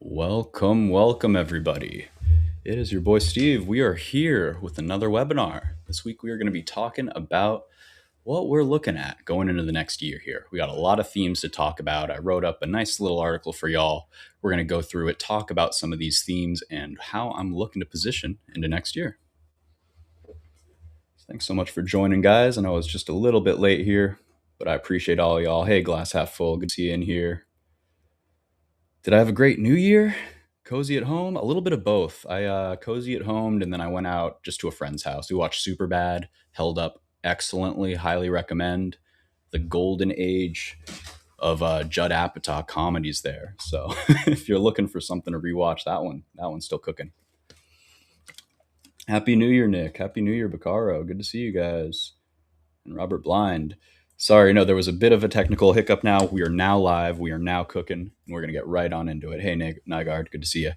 Welcome, everybody. It is your boy Steve. We are here with another webinar. This week, we are going to be talking about what we're looking at going into the next year here. We got a lot of themes to talk about. I wrote up a nice little article for y'all. We're going to go through it, talk about some of these themes and how I'm looking to position into next year. Thanks so much for joining, guys. I know it's just a little bit late here, but I appreciate all y'all. Hey, glass half full. Good to see you in here. Did I have a great new year? Cozy at home? A little bit of both. I cozy at home, and then I went out just to a friend's house. We watched Superbad, held up excellently. Highly recommend. The golden age of Judd Apatow comedies there. So if you're looking for something to rewatch, that one's still cooking. Happy New Year, Nick. Happy New Year, Bacaro. Good to see you guys. And Robert Blind. Sorry, no, there was a bit of a technical hiccup now. We are now live. We are now cooking. And we're going to get right on into it. Hey, Nygaard, good to see you.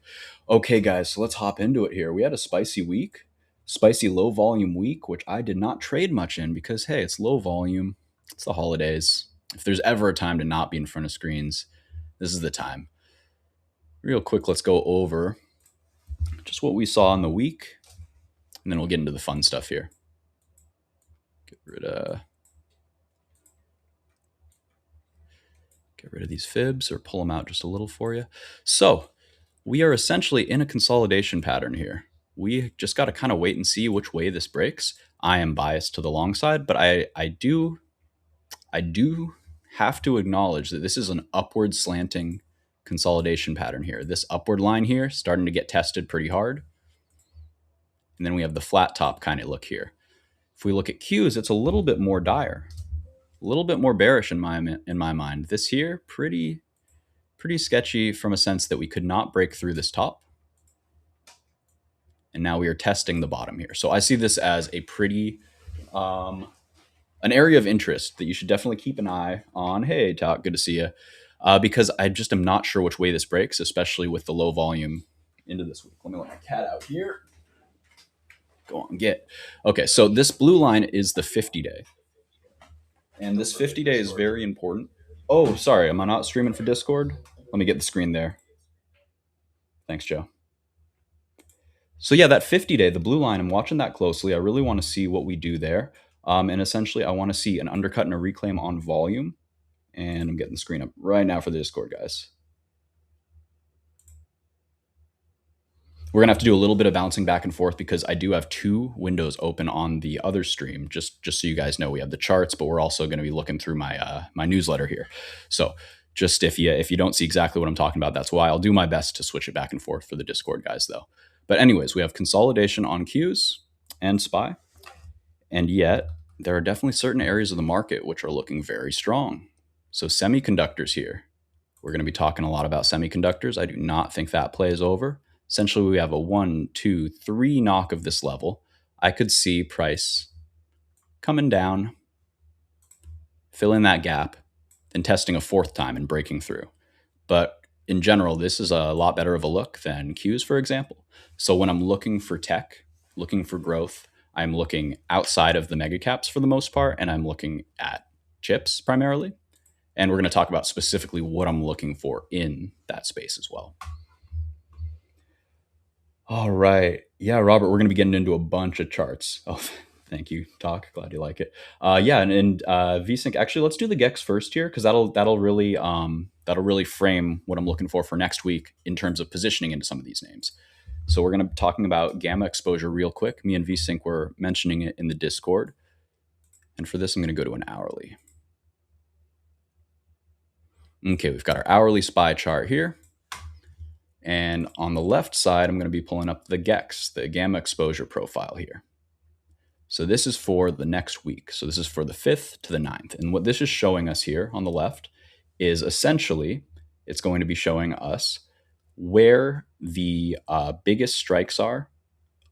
Okay, guys, so let's hop into it here. We had a spicy week, spicy low volume week, which I did not trade much in because, hey, it's low volume. It's the holidays. If there's ever a time to not be in front of screens, this is the time. Real quick, let's go over just what we saw in the week, and then we'll get into the fun stuff here. Get rid of these fibs or pull them out just a little for you. So we are essentially in a consolidation pattern here. We just got to kind of wait and see which way this breaks. I am biased to the long side, but I do have to acknowledge that this is an upward slanting consolidation pattern here. This upward line here starting to get tested pretty hard. And then we have the flat top kind of look here. If we look at Qs, it's a little bit more dire, a little bit more bearish in my mind. This here, pretty sketchy from a sense that we could not break through this top. And now we are testing the bottom here. So I see this as a pretty, an area of interest that you should definitely keep an eye on. Hey, Talk, good to see you. Because I just am not sure which way this breaks, especially with the low volume into this week. Let me let my cat out here. Go on, get. Okay, so this blue line is the 50-day. And this 50-day is very important. Oh, sorry, am I not streaming for Discord? Let me get the screen there. Thanks, Joe. So yeah, that 50-day, the blue line, I'm watching that closely. I really want to see what we do there. And essentially, I want to see an undercut and a reclaim on volume. And I'm getting the screen up right now for the Discord, guys. We're going to have to do a little bit of bouncing back and forth because I do have two windows open on the other stream. Just so you guys know, we have the charts, but we're also going to be looking through my my newsletter here. So just if you don't see exactly what I'm talking about, that's why. I'll do my best to switch it back and forth for the Discord guys, though. But anyways, we have consolidation on Qs and SPY. And yet, there are definitely certain areas of the market which are looking very strong. So semiconductors here. We're going to be talking a lot about semiconductors. I do not think that plays over. Essentially, we have a 1, 2, 3 knock of this level. I could see price coming down, filling that gap, then testing a fourth time and breaking through. But in general, this is a lot better of a look than Qs, for example. So when I'm looking for tech, looking for growth, I'm looking outside of the mega caps for the most part, and I'm looking at chips primarily. And we're going to talk about specifically what I'm looking for in that space as well. All right. Yeah, Robert, we're going to be getting into a bunch of charts. Oh, thank you, Talk. Glad you like it. Yeah, and VSync. Actually, let's do the GEX first here because that'll really frame what I'm looking for next week in terms of positioning into some of these names. So we're going to be talking about gamma exposure real quick. Me and VSync were mentioning it in the Discord. And for this, I'm going to go to an hourly. Okay, we've got our hourly SPY chart here. And on the left side, I'm going to be pulling up the GEX, the gamma exposure profile here. So this is for the next week. So this is for the 5th to the 9th. And what this is showing us here on the left is essentially, it's going to be showing us where the biggest strikes are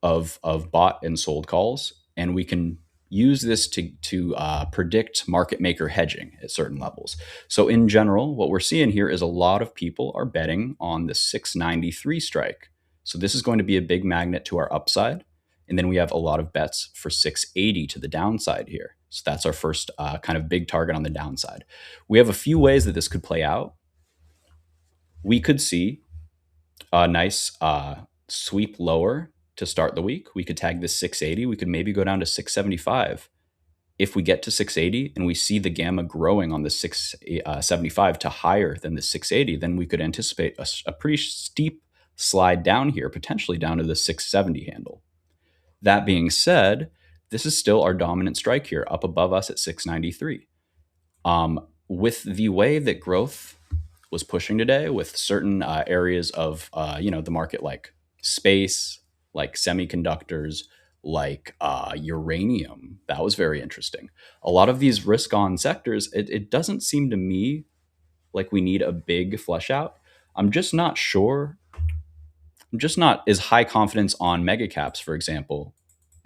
of bought and sold calls. And we can use this to predict market maker hedging at certain levels. So in general, what we're seeing here is a lot of people are betting on the 693 strike. So this is going to be a big magnet to our upside. And then we have a lot of bets for 680 to the downside here. So that's our first kind of big target on the downside. We have a few ways that this could play out. We could see A nice sweep lower to start the week. We could tag this 680. We could maybe go down to 675. If we get to 680 and we see the gamma growing on the 675 to higher than the 680, then we could anticipate a pretty steep slide down here, potentially down to the 670 handle. That being said, this is still our dominant strike here, up above us at 693. With the way that growth was pushing today, with certain areas of the market like space, like semiconductors, like uranium, that was very interesting. A lot of these risk-on sectors, it doesn't seem to me like we need a big flush out. I'm just not sure I'm just not as high confidence on mega caps, for example,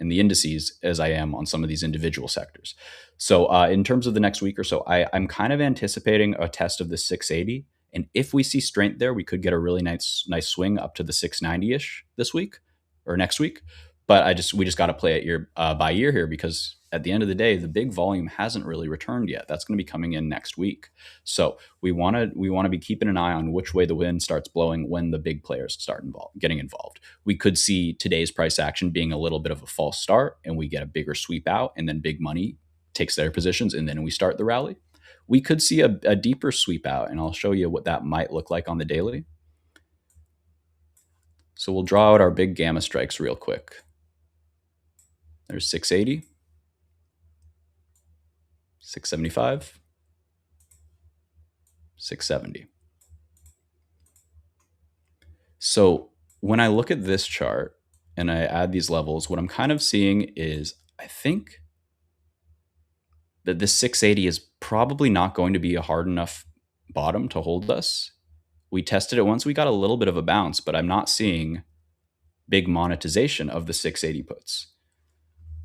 in the indices as I am on some of these individual sectors. So, in terms of the next week or so, I'm kind of anticipating a test of the 680, and if we see strength there, we could get a really nice swing up to the 690 ish this week or next week. But we just got to play it year by year here, because at the end of the day, the big volume hasn't really returned yet. That's going to be coming in next week. So we want to be keeping an eye on which way the wind starts blowing when the big players start getting involved. We could see today's price action being a little bit of a false start, and we get a bigger sweep out, and then big money takes their positions, and then we start the rally. We could see a deeper sweep out, and I'll show you what that might look like on the daily. So we'll draw out our big gamma strikes real quick. There's 680, 675, 670. So when I look at this chart and I add these levels, what I'm kind of seeing is, I think that this 680 is probably not going to be a hard enough bottom to hold us. We tested it once, we got a little bit of a bounce, but I'm not seeing big monetization of the 680 puts.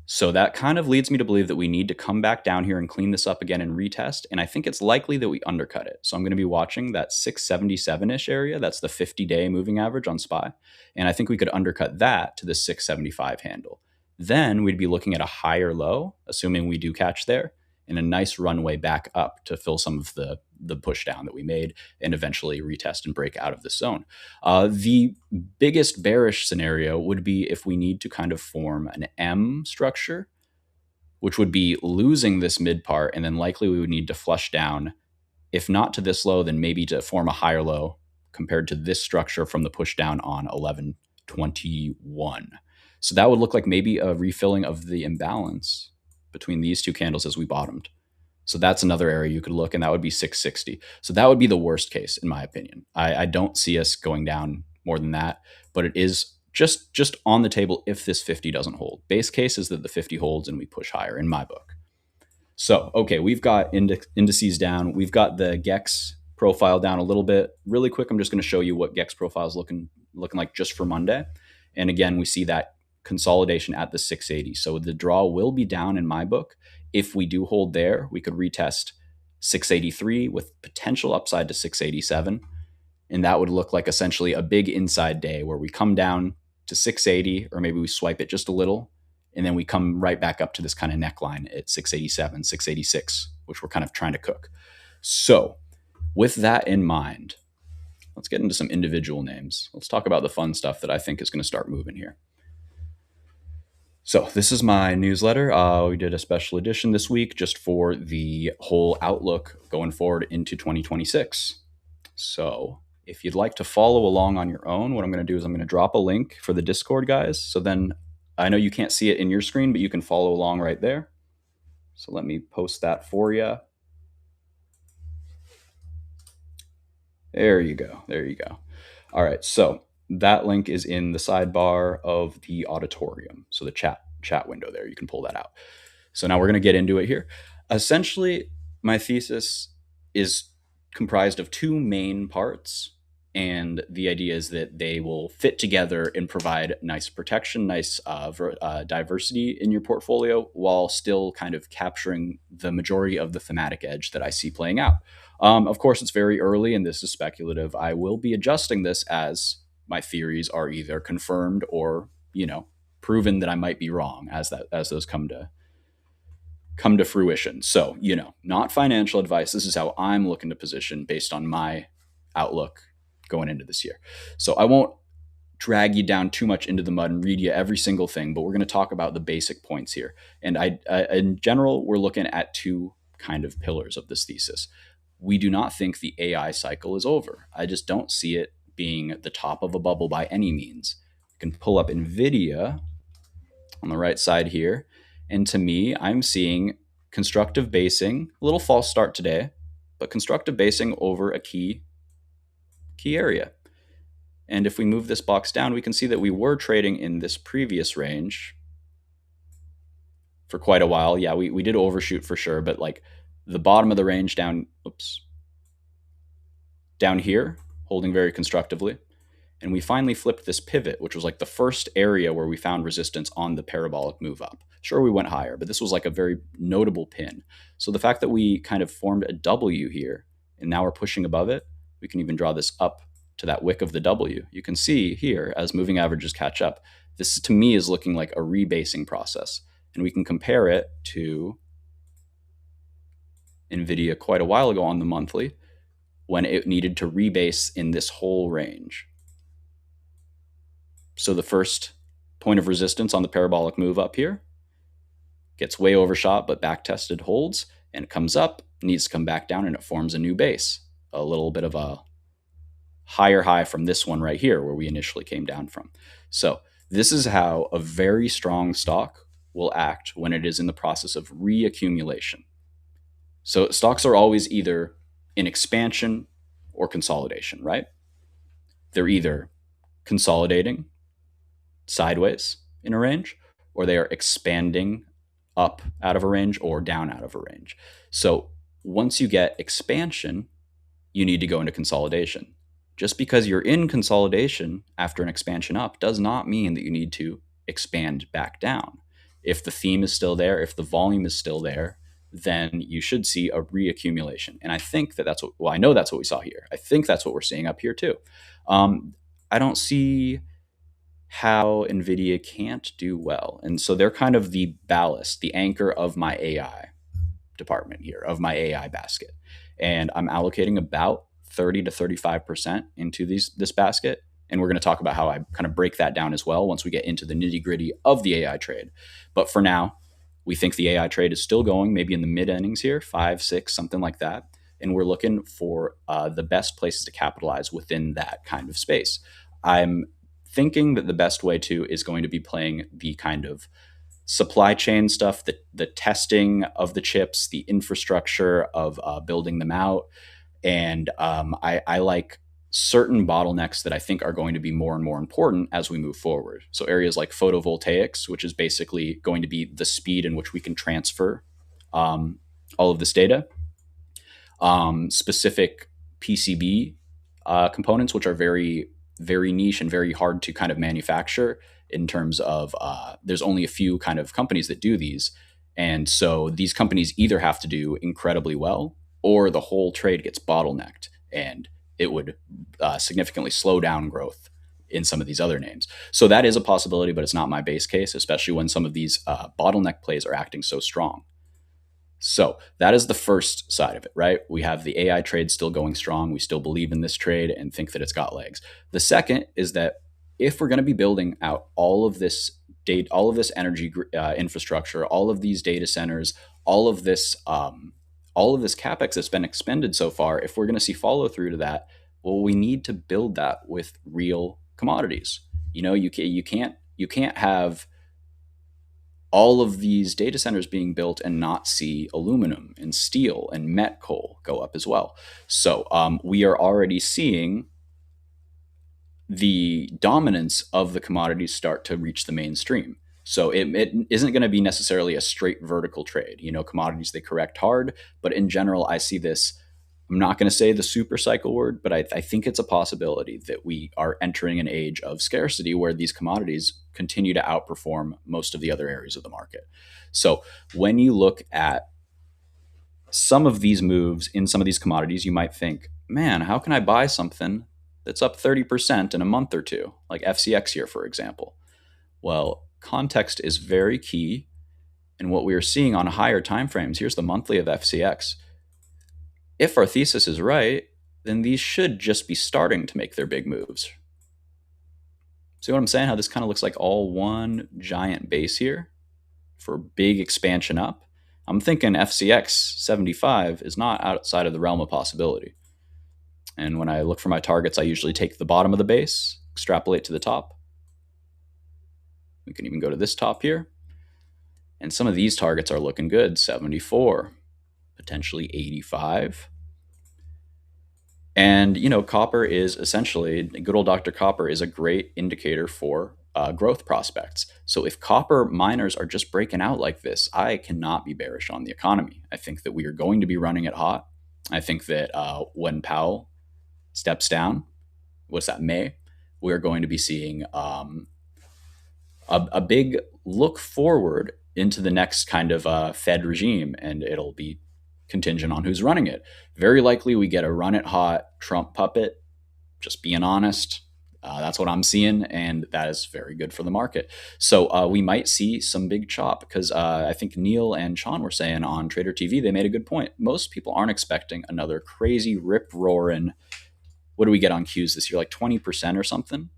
So that kind of leads me to believe that we need to come back down here and clean this up again and retest. And I think it's likely that we undercut it. So I'm going to be watching that 677-ish area. That's the 50-day moving average on SPY. And I think we could undercut that to the 675 handle. Then we'd be looking at a higher low, assuming we do catch there, and a nice runway back up to fill some of the push down that we made and eventually retest and break out of the zone. The biggest bearish scenario would be if we need to kind of form an M structure, which would be losing this mid part, and then likely we would need to flush down, if not to this low, then maybe to form a higher low compared to this structure from the push down on 1121. So that would look like maybe a refilling of the imbalance between these two candles as we bottomed. So that's another area you could look, and that would be 660. So that would be the worst case, in my opinion. I don't see us going down more than that, but it is just on the table if this 50 doesn't hold. Base case is that the 50 holds and we push higher in my book. So, okay, we've got indices down. We've got the GEX profile down a little bit. Really quick, I'm just going to show you what GEX profile is looking like just for Monday. And again, we see that consolidation at the 680. So the draw will be down in my book. If we do hold there, we could retest 683 with potential upside to 687. And that would look like essentially a big inside day where we come down to 680, or maybe we swipe it just a little, and then we come right back up to this kind of neckline at 687, 686, which we're kind of trying to cook. So with that in mind, let's get into some individual names. Let's talk about the fun stuff that I think is going to start moving here. So this is my newsletter. We did a special edition this week just for the whole outlook going forward into 2026. So if you'd like to follow along on your own, what I'm going to do is I'm going to drop a link for the Discord, guys. So then I know you can't see it in your screen, but you can follow along right there. So let me post that for you. There you go. There you go. All right. So that link is in the sidebar of the auditorium. So the chat window there, you can pull that out. So now we're going to get into it here. Essentially, my thesis is comprised of two main parts. And the idea is that they will fit together and provide nice protection, nice diversity in your portfolio, while still kind of capturing the majority of the thematic edge that I see playing out. Of course, it's very early and this is speculative. I will be adjusting this as my theories are either confirmed or, proven that I might be wrong as those come to fruition. So, not financial advice. This is how I'm looking to position based on my outlook going into this year. So I won't drag you down too much into the mud and read you every single thing, but we're going to talk about the basic points here. And in general, we're looking at two kind of pillars of this thesis. We do not think the AI cycle is over. I just don't see it being the top of a bubble by any means. You can pull up NVIDIA on the right side here. And to me, I'm seeing constructive basing, a little false start today, but constructive basing over a key area. And if we move this box down, we can see that we were trading in this previous range for quite a while. Yeah, we did overshoot for sure, but like the bottom of the range down, down here, holding very constructively. And we finally flipped this pivot, which was like the first area where we found resistance on the parabolic move up. Sure, we went higher, but this was like a very notable pin. So the fact that we kind of formed a W here, and now we're pushing above it, we can even draw this up to that wick of the W. You can see here, as moving averages catch up, this to me is looking like a rebasing process. And we can compare it to NVIDIA quite a while ago on the monthly, when it needed to rebase in this whole range. So the first point of resistance on the parabolic move up here gets way overshot, but back tested, holds, and it comes up, needs to come back down, and it forms a new base. A little bit of a higher high from this one right here where we initially came down from. So this is how a very strong stock will act when it is in the process of reaccumulation. So stocks are always either in expansion or consolidation, right? They're either consolidating sideways in a range, or they are expanding up out of a range or down out of a range. So once you get expansion, you need to go into consolidation. Just because you're in consolidation after an expansion up does not mean that you need to expand back down. If the theme is still there, if the volume is still there, then you should see a reaccumulation. And I think that that's what, well, I know that's what we saw here. I think that's what we're seeing up here too. I don't see how NVIDIA can't do well. And so they're kind of the ballast, the anchor of my AI department here, of my AI basket. And I'm allocating about 30 to 35% into this basket. And we're going to talk about how I kind of break that down as well once we get into the nitty gritty of the AI trade. But for now, we think the AI trade is still going, maybe in the mid innings here, 5, 6, something like that. And we're looking for the best places to capitalize within that kind of space. I'm thinking that the best way to is going to be playing the kind of supply chain stuff, the testing of the chips, the infrastructure of building them out. And I like certain bottlenecks that I think are going to be more and more important as we move forward. So areas like photovoltaics, which is basically going to be the speed in which we can transfer all of this data. Specific PCB components, which are very, very niche and very hard to kind of manufacture in terms of there's only a few kind of companies that do these. And so these companies either have to do incredibly well or the whole trade gets bottlenecked and it would significantly slow down growth in some of these other names. So that is a possibility, but it's not my base case, especially when some of these bottleneck plays are acting so strong. So that is the first side of it, right? We have the AI trade still going strong. We still believe in this trade and think that it's got legs. The second is that if we're going to be building out all of this data, all of this energy infrastructure, all of these data centers, all of this capex that's been expended so far, if we're going to see follow through to that, well, we need to build that with real commodities. You know, you can't have all of these data centers being built and not see aluminum and steel and met coal go up as well. So we are already seeing the dominance of the commodities start to reach the mainstream. So it isn't going to be necessarily a straight vertical trade. You know, commodities, they correct hard, but in general, I see this. I'm not going to say the super cycle word, but I think it's a possibility that we are entering an age of scarcity where these commodities continue to outperform most of the other areas of the market. So when you look at some of these moves in some of these commodities, you might think, man, how can I buy something that's up 30% in a month or two, like FCX here, for example? Well, context is very key. And what we are seeing on higher timeframes, here's the monthly of FCX. If our thesis is right, then these should just be starting to make their big moves. See what I'm saying? How this kind of looks like all one giant base here for big expansion up. I'm thinking FCX 75 is not outside of the realm of possibility. And when I look for my targets, I usually take the bottom of the base, extrapolate to the top. We can even go to this top here. And some of these targets are looking good. 74, potentially 85. And, copper is essentially, good old Dr. Copper is a great indicator for growth prospects. So if copper miners are just breaking out like this, I cannot be bearish on the economy. I think that we are going to be running it hot. I think that when Powell steps down, what's that, May, we're going to be seeing a big look forward into the next kind of Fed regime, and it'll be contingent on who's running it. Very likely we get a run it hot Trump puppet, just being honest. That's what I'm seeing, and that is very good for the market. So we might see some big chop because I think Neil and Sean were saying on Trader TV, they made a good point. Most people aren't expecting another crazy rip roaring. What do we get on Qs this year? Like 20% or something?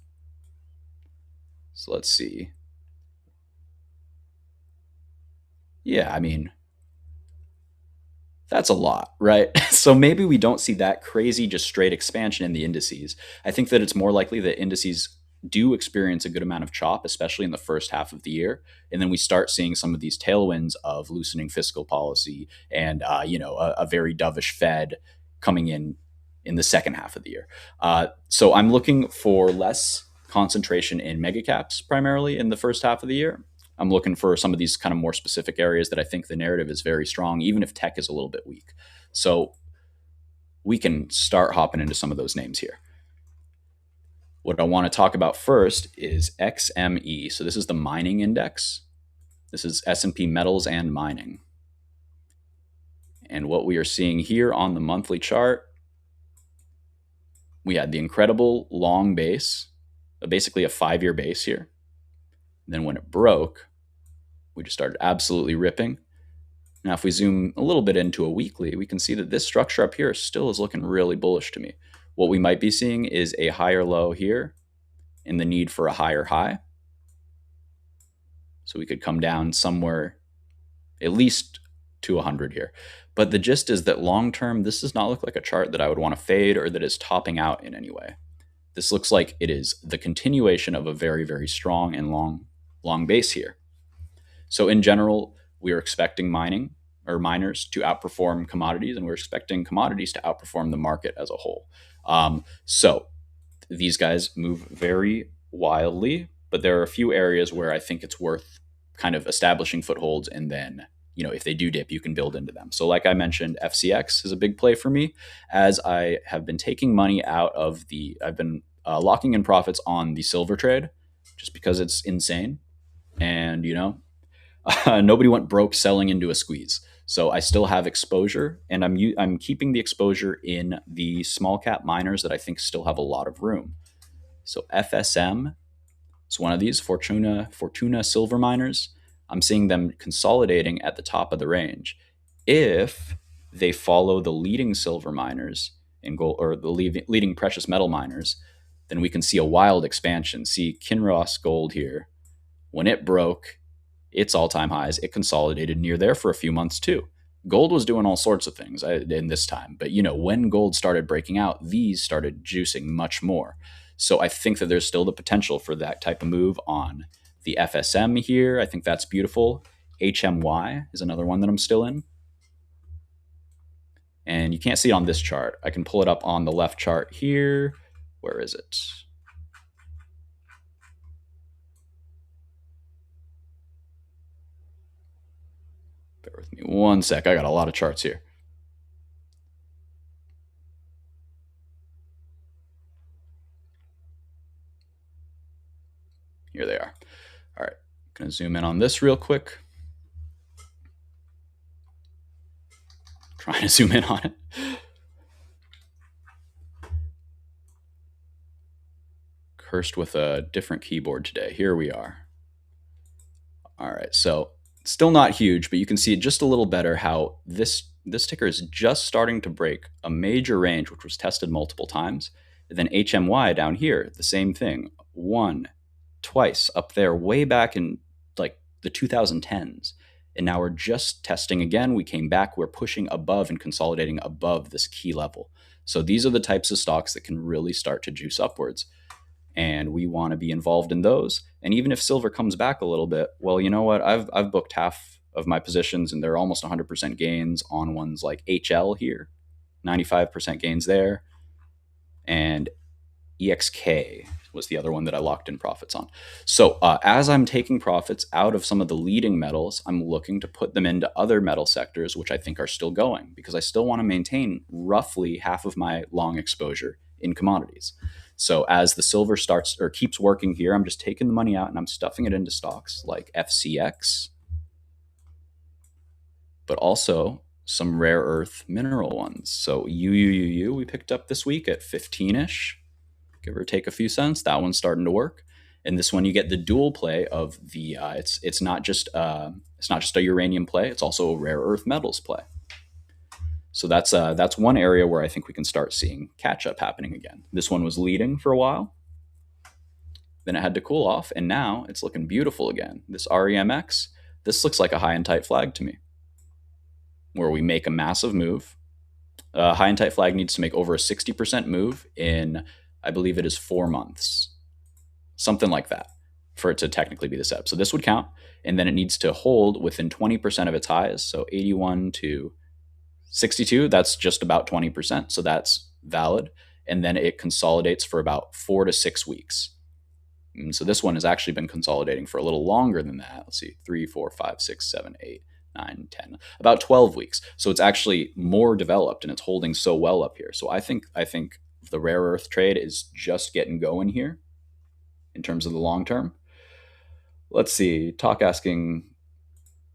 So let's see. Yeah, I mean, that's a lot, right? So maybe we don't see that crazy, just straight expansion in the indices. I think that it's more likely that indices do experience a good amount of chop, especially in the first half of the year. And then we start seeing some of these tailwinds of loosening fiscal policy and, a very dovish Fed coming in the second half of the year. So I'm looking for less concentration in mega caps primarily in the first half of the year. I'm looking for some of these kind of more specific areas that I think the narrative is very strong, even if tech is a little bit weak. So we can start hopping into some of those names here. What I want to talk about first is XME. So this is the mining index. This is S&P metals and mining. And what we are seeing here on the monthly chart, we had the incredible long base, basically a 5-year base here. Then when it broke, we just started absolutely ripping. Now, if we zoom a little bit into a weekly, we can see that this structure up here still is looking really bullish to me. What we might be seeing is a higher low here and the need for a higher high. So we could come down somewhere at least to 100 here. But the gist is that long term, this does not look like a chart that I would want to fade or that is topping out in any way. This looks like it is the continuation of a very, very strong and long base here. So in general, we are expecting miners to outperform commodities, and we're expecting commodities to outperform the market as a whole. So these guys move very wildly, but there are a few areas where I think it's worth kind of establishing footholds, and then if they do dip, you can build into them. So like I mentioned, FCX is a big play for me, as I have been taking money out of I've been locking in profits on the silver trade, just because it's insane, and nobody went broke selling into a squeeze. So I still have exposure, and I'm keeping the exposure in the small cap miners that I think still have a lot of room. So FSM is one of these Fortuna silver miners. I'm seeing them consolidating at the top of the range. If they follow the leading silver miners in gold, or the leading precious metal miners, then we can see a wild expansion. See Kinross Gold here. When it broke its all-time highs, it consolidated near there for a few months too. Gold was doing all sorts of things in this time, but when gold started breaking out, these started juicing much more. So I think that there's still the potential for that type of move on the FSM here. I think that's beautiful. HMY is another one that I'm still in. And you can't see it on this chart. I can pull it up on the left chart here. Where is it? Bear with me one sec. I got a lot of charts here. Here they are. All right, gonna zoom in on this real quick. Trying to zoom in on it. Cursed with a different keyboard today. Here we are. All right, so still not huge, but you can see it just a little better how this this ticker is just starting to break a major range, which was tested multiple times. And then HMY down here, the same thing. One, twice up there, way back in like the 2010s. And now we're just testing again. We came back, we're pushing above and consolidating above this key level. So these are the types of stocks that can really start to juice upwards. And we want to be involved in those. And even if silver comes back a little bit, well, you know what? I've booked half of my positions and they're almost 100% gains on ones like HL here, 95% gains there. And EXK was the other one that I locked in profits on. So as I'm taking profits out of some of the leading metals, I'm looking to put them into other metal sectors, which I think are still going, because I still want to maintain roughly half of my long exposure in commodities. So as the silver starts or keeps working here, I'm just taking the money out and I'm stuffing it into stocks like FCX, but also some rare earth mineral ones. So UUUU we picked up this week at 15-ish, give or take a few cents. That one's starting to work. And this one, you get the dual play of the it's not just a uranium play; it's also a rare earth metals play. So that's one area where I think we can start seeing catch up happening again. This one was leading for a while, then it had to cool off, and now it's looking beautiful again. This REMX, this looks like a high and tight flag to me, where we make a massive move. High and tight flag needs to make over a 60% move in, I believe it is 4 months, something like that, for it to technically be the setup. So this would count, and then it needs to hold within 20% of its highs. So 81 to 62, that's just about 20%. So that's valid. And then it consolidates for about 4 to 6 weeks. And so this one has actually been consolidating for a little longer than that. Let's see, 3, 4, 5, 6, 7, 8, 9, 10, about 12 weeks. So it's actually more developed and it's holding so well up here. So I think the rare earth trade is just getting going here in terms of the long term. Let's see, Talk asking,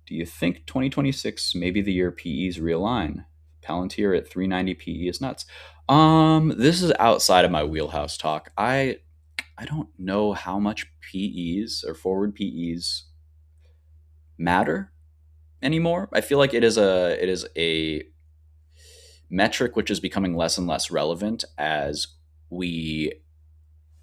do you think 2026 maybe the year PEs realign? Palantir at 390 PE is nuts. This is outside of my wheelhouse, Talk. I don't know how much PEs or forward PEs matter anymore. I feel like it is a metric which is becoming less and less relevant as we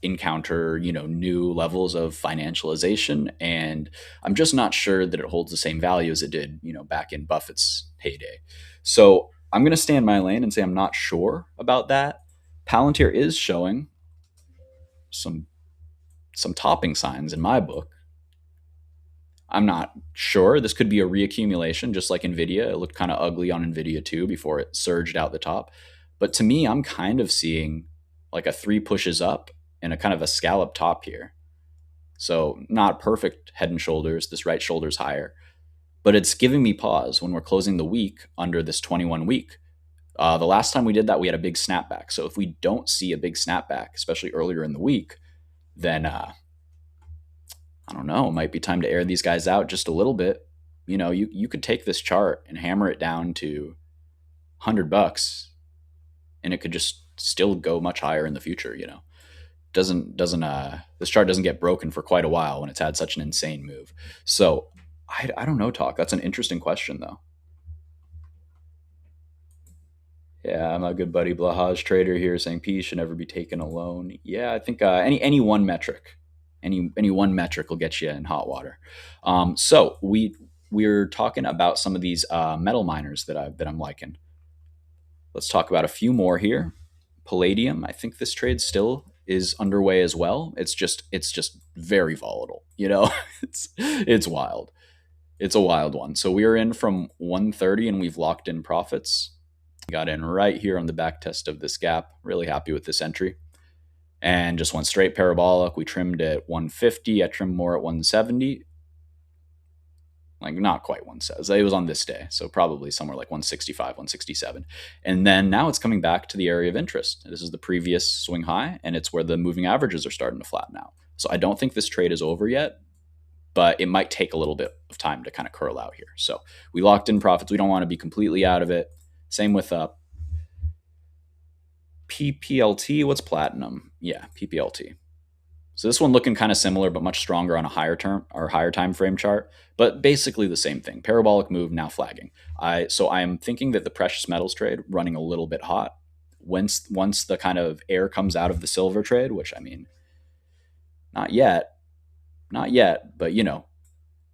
encounter, new levels of financialization, and I'm just not sure that it holds the same value as it did, back in Buffett's heyday. So I'm going to stay in my lane and say I'm not sure about that. Palantir is showing some topping signs in my book. I'm not sure. This could be a reaccumulation, just like Nvidia. It looked kind of ugly on Nvidia too before it surged out the top. But to me, I'm kind of seeing like a 3 pushes up and a kind of a scallop top here. So not perfect head and shoulders. This right shoulder's higher, but it's giving me pause when we're closing the week under this 21 week. The last time we did that, we had a big snapback. So if we don't see a big snapback, especially earlier in the week, then I don't know, it might be time to air these guys out just a little bit. You could take this chart and hammer it down to $100 and it could just still go much higher in the future. This chart doesn't get broken for quite a while when it's had such an insane move. So I don't know, Talk. That's an interesting question though. Yeah, my good buddy Blahaj Trader here saying P should never be taken alone. Yeah, I think any one metric, any one metric will get you in hot water. So we're talking about some of these metal miners that I'm liking. Let's talk about a few more here. Palladium, I think this trade still is underway as well. It's just very volatile. It's wild. It's a wild one. So we are in from 130 and we've locked in profits. Got in right here on the back test of this gap. Really happy with this entry. And just went straight parabolic. We trimmed at 150. I trimmed more at 170. Like not quite 170. It was on this day. So probably somewhere like 165, 167. And then now it's coming back to the area of interest. This is the previous swing high, and it's where the moving averages are starting to flatten out. So I don't think this trade is over yet, but it might take a little bit of time to kind of curl out here. So we locked in profits. We don't want to be completely out of it. Same with PPLT. What's platinum? Yeah, PPLT. So this one looking kind of similar, but much stronger on a higher term or higher time frame chart, but basically the same thing. Parabolic move now flagging. I am thinking that the precious metals trade running a little bit hot. Once the kind of air comes out of the silver trade, which I mean, not yet, not yet, but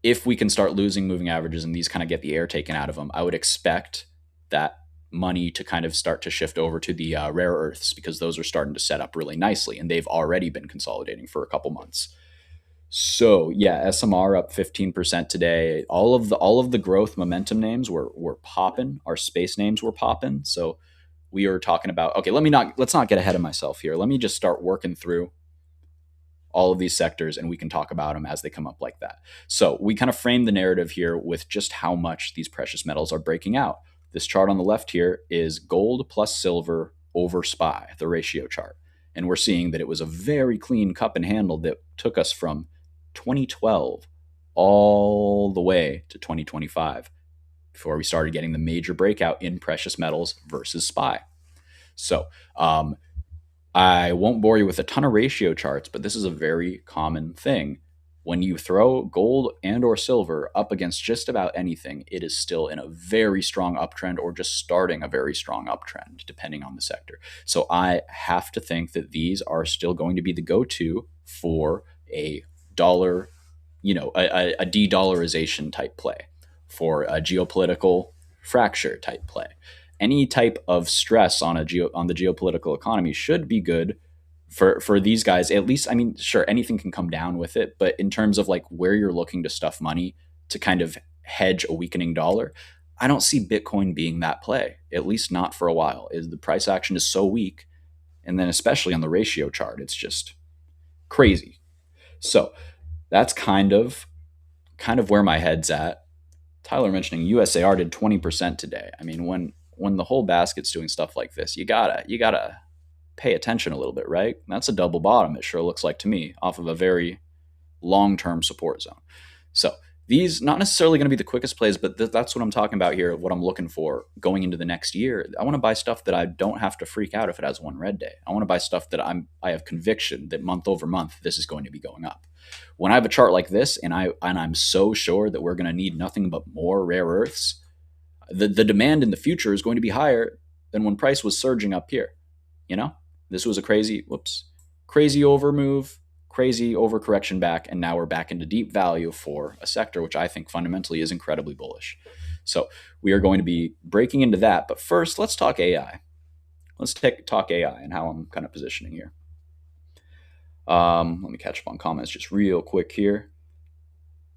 if we can start losing moving averages and these kind of get the air taken out of them, I would expect that money to kind of start to shift over to the rare earths because those are starting to set up really nicely and they've already been consolidating for a couple months. So yeah, SMR up 15% today. All of the growth momentum names were popping. Our space names were popping. So we are talking about, okay, let's not get ahead of myself here. Let me just start working through all of these sectors and we can talk about them as they come up like that. So we kind of frame the narrative here with just how much these precious metals are breaking out. This chart on the left here is gold plus silver over SPY, the ratio chart. And we're seeing that it was a very clean cup and handle that took us from 2012 all the way to 2025 before we started getting the major breakout in precious metals versus SPY. So I won't bore you with a ton of ratio charts, but this is a very common thing. When you throw gold and or silver up against just about anything, it is still in a very strong uptrend or just starting a very strong uptrend, depending on the sector. So I have to think that these are still going to be the go-to for a dollar, a de-dollarization type play, for a geopolitical fracture type play. Any type of stress on on the geopolitical economy should be good for these guys. At least, I mean, sure, anything can come down with it, but in terms of like where you're looking to stuff money to kind of hedge a weakening dollar, I don't see Bitcoin being that play. At least not for a while. Is the price action is so weak, and then especially on the ratio chart, it's just crazy. So that's kind of where my head's at. Tyler mentioning USAR did 20% today. I mean, when the whole basket's doing stuff like this, you gotta pay attention a little bit, right? That's a double bottom, it sure looks like to me, off of a very long-term support zone. So these not necessarily going to be the quickest plays, but that's what I'm talking about here. What I'm looking for going into the next year. I want to buy stuff that I don't have to freak out if it has one red day. I want to buy stuff that I have conviction that month over month this is going to be going up. When I have a chart like this and I'm so sure that we're going to need nothing but more rare earths, the demand in the future is going to be higher than when price was surging up here. This was a crazy over move, crazy overcorrection back, and now we're back into deep value for a sector which I think fundamentally is incredibly bullish. So we are going to be breaking into that, but first let's talk AI. Let's talk AI and how I'm kind of positioning here. Let me catch up on comments just real quick here.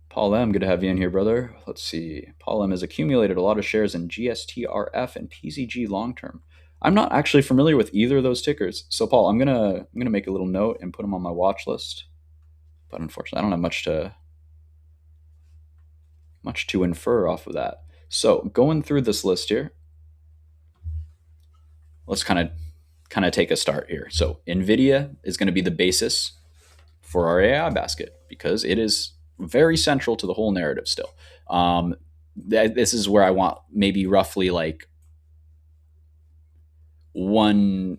Paul M, good to have you in here, brother. Let's see. Paul M has accumulated a lot of shares in GSTRF and PZG long term. I'm not actually familiar with either of those tickers. So Paul, I'm gonna make a little note and put them on my watch list. But unfortunately, I don't have much to infer off of that. So going through this list here, let's kind of take a start here. So NVIDIA is going to be the basis for our AI basket because it is very central to the whole narrative still. This is where I want maybe roughly like 1/5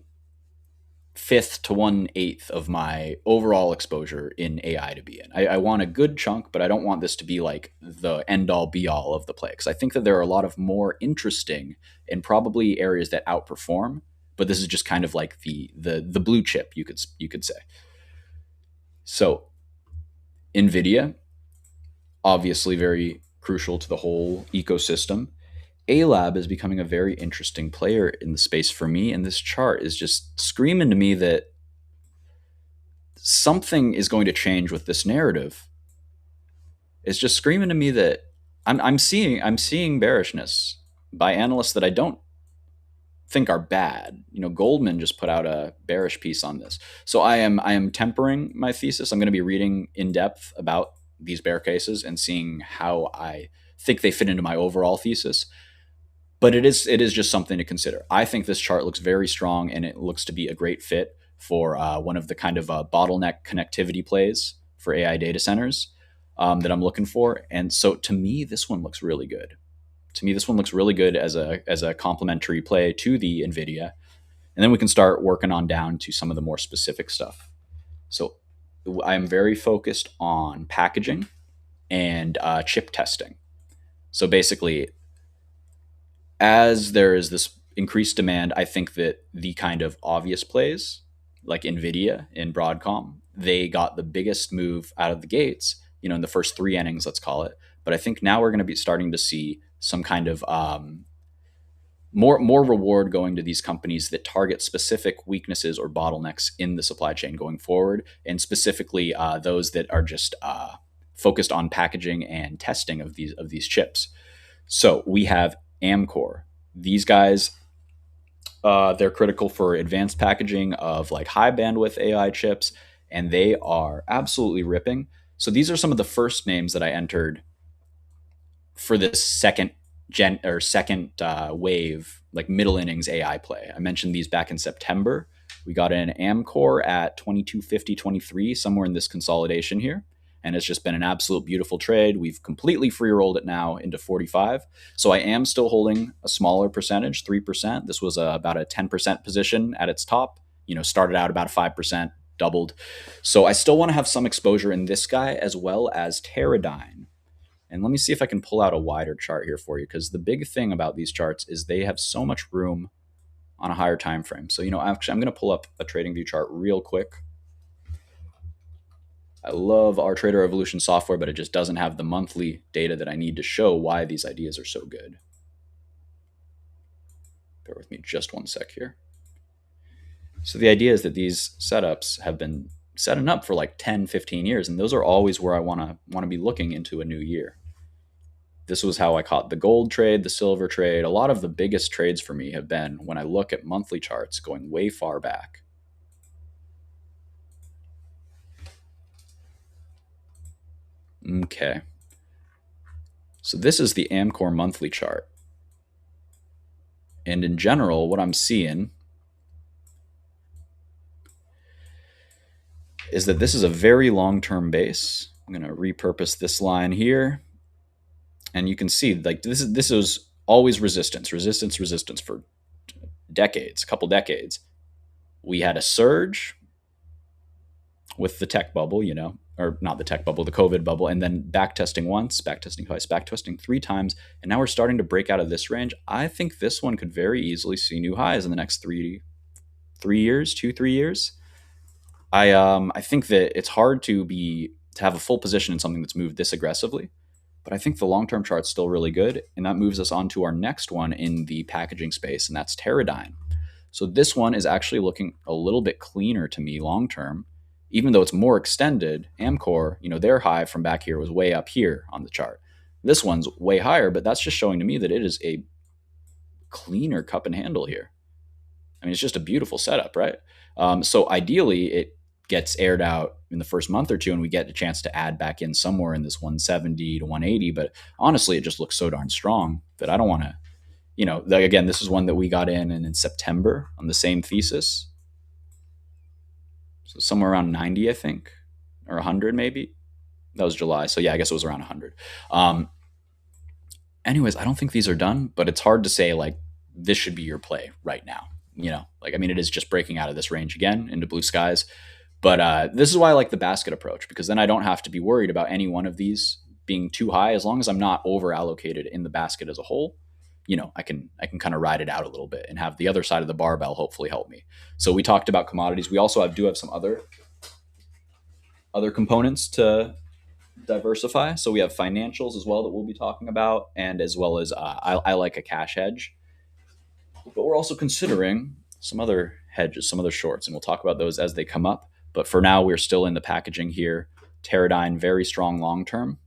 to 1/8 of my overall exposure in AI to be in. I want a good chunk, but I don't want this to be like the end all be all of the play because I think that there are a lot of more interesting and probably areas that outperform. But this is just kind of like the blue chip, you could say. So NVIDIA, obviously very crucial to the whole ecosystem. A-Lab is becoming a very interesting player in the space for me, and this chart is just screaming to me that something is going to change with this narrative. It's just screaming to me that I'm seeing bearishness by analysts that I don't think are bad. Goldman just put out a bearish piece on this. So I am tempering my thesis. I'm going to be reading in depth about these bear cases and seeing how I think they fit into my overall thesis. But it is just something to consider. I think this chart looks very strong and it looks to be a great fit for one of the kind of bottleneck connectivity plays for AI data centers that I'm looking for. And so to me, this one looks really good. To me, this one looks really good as a complementary play to the NVIDIA. And then we can start working on down to some of the more specific stuff. So I'm very focused on packaging and chip testing. So basically, as there is this increased demand, I think that the kind of obvious plays, like Nvidia and Broadcom, they got the biggest move out of the gates, in the first three innings, let's call it. But I think now we're going to be starting to see some kind of more reward going to these companies that target specific weaknesses or bottlenecks in the supply chain going forward, and specifically those that are just focused on packaging and testing of these chips. So we have Amcor. These guys, they're critical for advanced packaging of like high bandwidth AI chips, and they are absolutely ripping. So these are some of the first names that I entered for this second wave, like middle innings AI play. I mentioned these back in September. We got in Amcor at 22.50.23, somewhere in this consolidation here. And it's just been an absolute beautiful trade. We've completely free rolled it now into 45. So I am still holding a smaller percentage, 3%. This was about a 10% position at its top, started out about a 5%, doubled. So I still want to have some exposure in this guy as well as Teradyne. And let me see if I can pull out a wider chart here for you, because the big thing about these charts is they have so much room on a higher time frame. So, actually, I'm going to pull up a TradingView chart real quick. I love our Trader Evolution software, but it just doesn't have the monthly data that I need to show why these ideas are so good. Bear with me just one sec here. So the idea is that these setups have been setting up for like 10, 15 years, and those are always where I want to be looking into a new year. This was how I caught the gold trade, the silver trade. A lot of the biggest trades for me have been when I look at monthly charts going way far back. Okay. So this is the Amcor monthly chart. And in general, what I'm seeing is that this is a very long-term base. I'm going to repurpose this line here. And you can see like this is always resistance for decades, a couple decades. We had a surge with the tech bubble, or not the tech bubble, the COVID bubble, and then backtesting once, backtesting twice, backtesting three times, and now we're starting to break out of this range. I think this one could very easily see new highs in the next 3 years, 2-3 years. I think that it's hard to have a full position in something that's moved this aggressively. But I think the long-term chart's still really good, and that moves us on to our next one in the packaging space, and that's Teradyne. So this one is actually looking a little bit cleaner to me long-term, even though it's more extended. Amcor, their high from back here was way up here on the chart. This one's way higher, but that's just showing to me that it is a cleaner cup and handle here. I mean, it's just a beautiful setup, right? So ideally, it gets aired out in the first month or two, and we get a chance to add back in somewhere in this 170 to 180. But honestly, it just looks so darn strong that I don't want to, again, this is one that we got in September on the same thesis. So somewhere around 90, I think, or 100 maybe. That was July. So yeah, I guess it was around 100. Anyways, I don't think these are done, but it's hard to say like this should be your play right now. It is just breaking out of this range again into blue skies. But this is why I like the basket approach, because then I don't have to be worried about any one of these being too high. As long as I'm not over allocated in the basket as a whole, I can kind of ride it out a little bit and have the other side of the barbell hopefully help me. So we talked about commodities. We also do have some other components to diversify. So we have financials as well that we'll be talking about, and as well as I like a cash hedge. But we're also considering some other hedges, some other shorts, and we'll talk about those as they come up. But for now, we're still in the packaging here. Teradyne, very strong long term.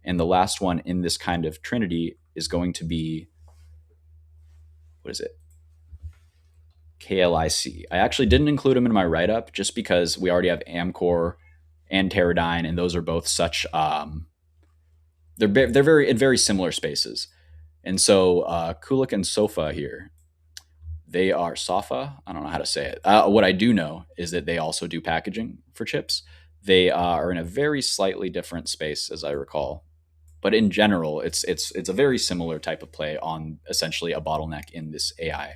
And the last one in this kind of trinity is going to be, what is it? KLIC. I actually didn't include them in my write-up just because we already have Amcor and Teradyne, and those are both such, they're very in very similar spaces. And so Kulik and Sofa here, they are Safa. I don't know how to say it. What I do know is that they also do packaging for chips. They are in a very slightly different space, as I recall. But in general, it's a very similar type of play on essentially a bottleneck in this AI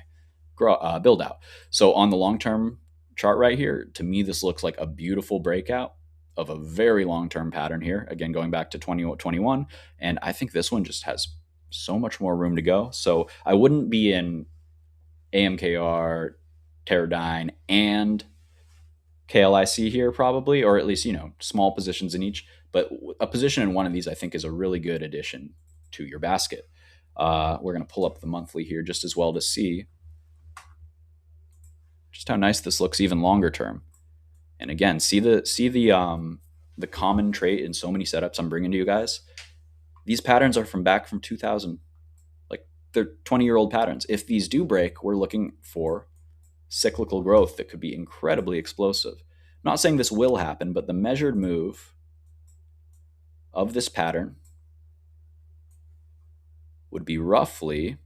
build out. So on the long term chart right here, to me, this looks like a beautiful breakout of a very long-term pattern here. Again, going back to 2021. And I think this one just has so much more room to go. So I wouldn't be in AMKR, Teradyne, and KLIC here probably, or at least, small positions in each. But a position in one of these, I think, is a really good addition to your basket. We're going to pull up the monthly here just as well to see just how nice this looks even longer term. And again, see the common trait in so many setups I'm bringing to you guys. These patterns are from back from 2000, like they're 20-year-old patterns. If these do break, we're looking for cyclical growth that could be incredibly explosive. I'm not saying this will happen, but the measured move of this pattern would be roughly,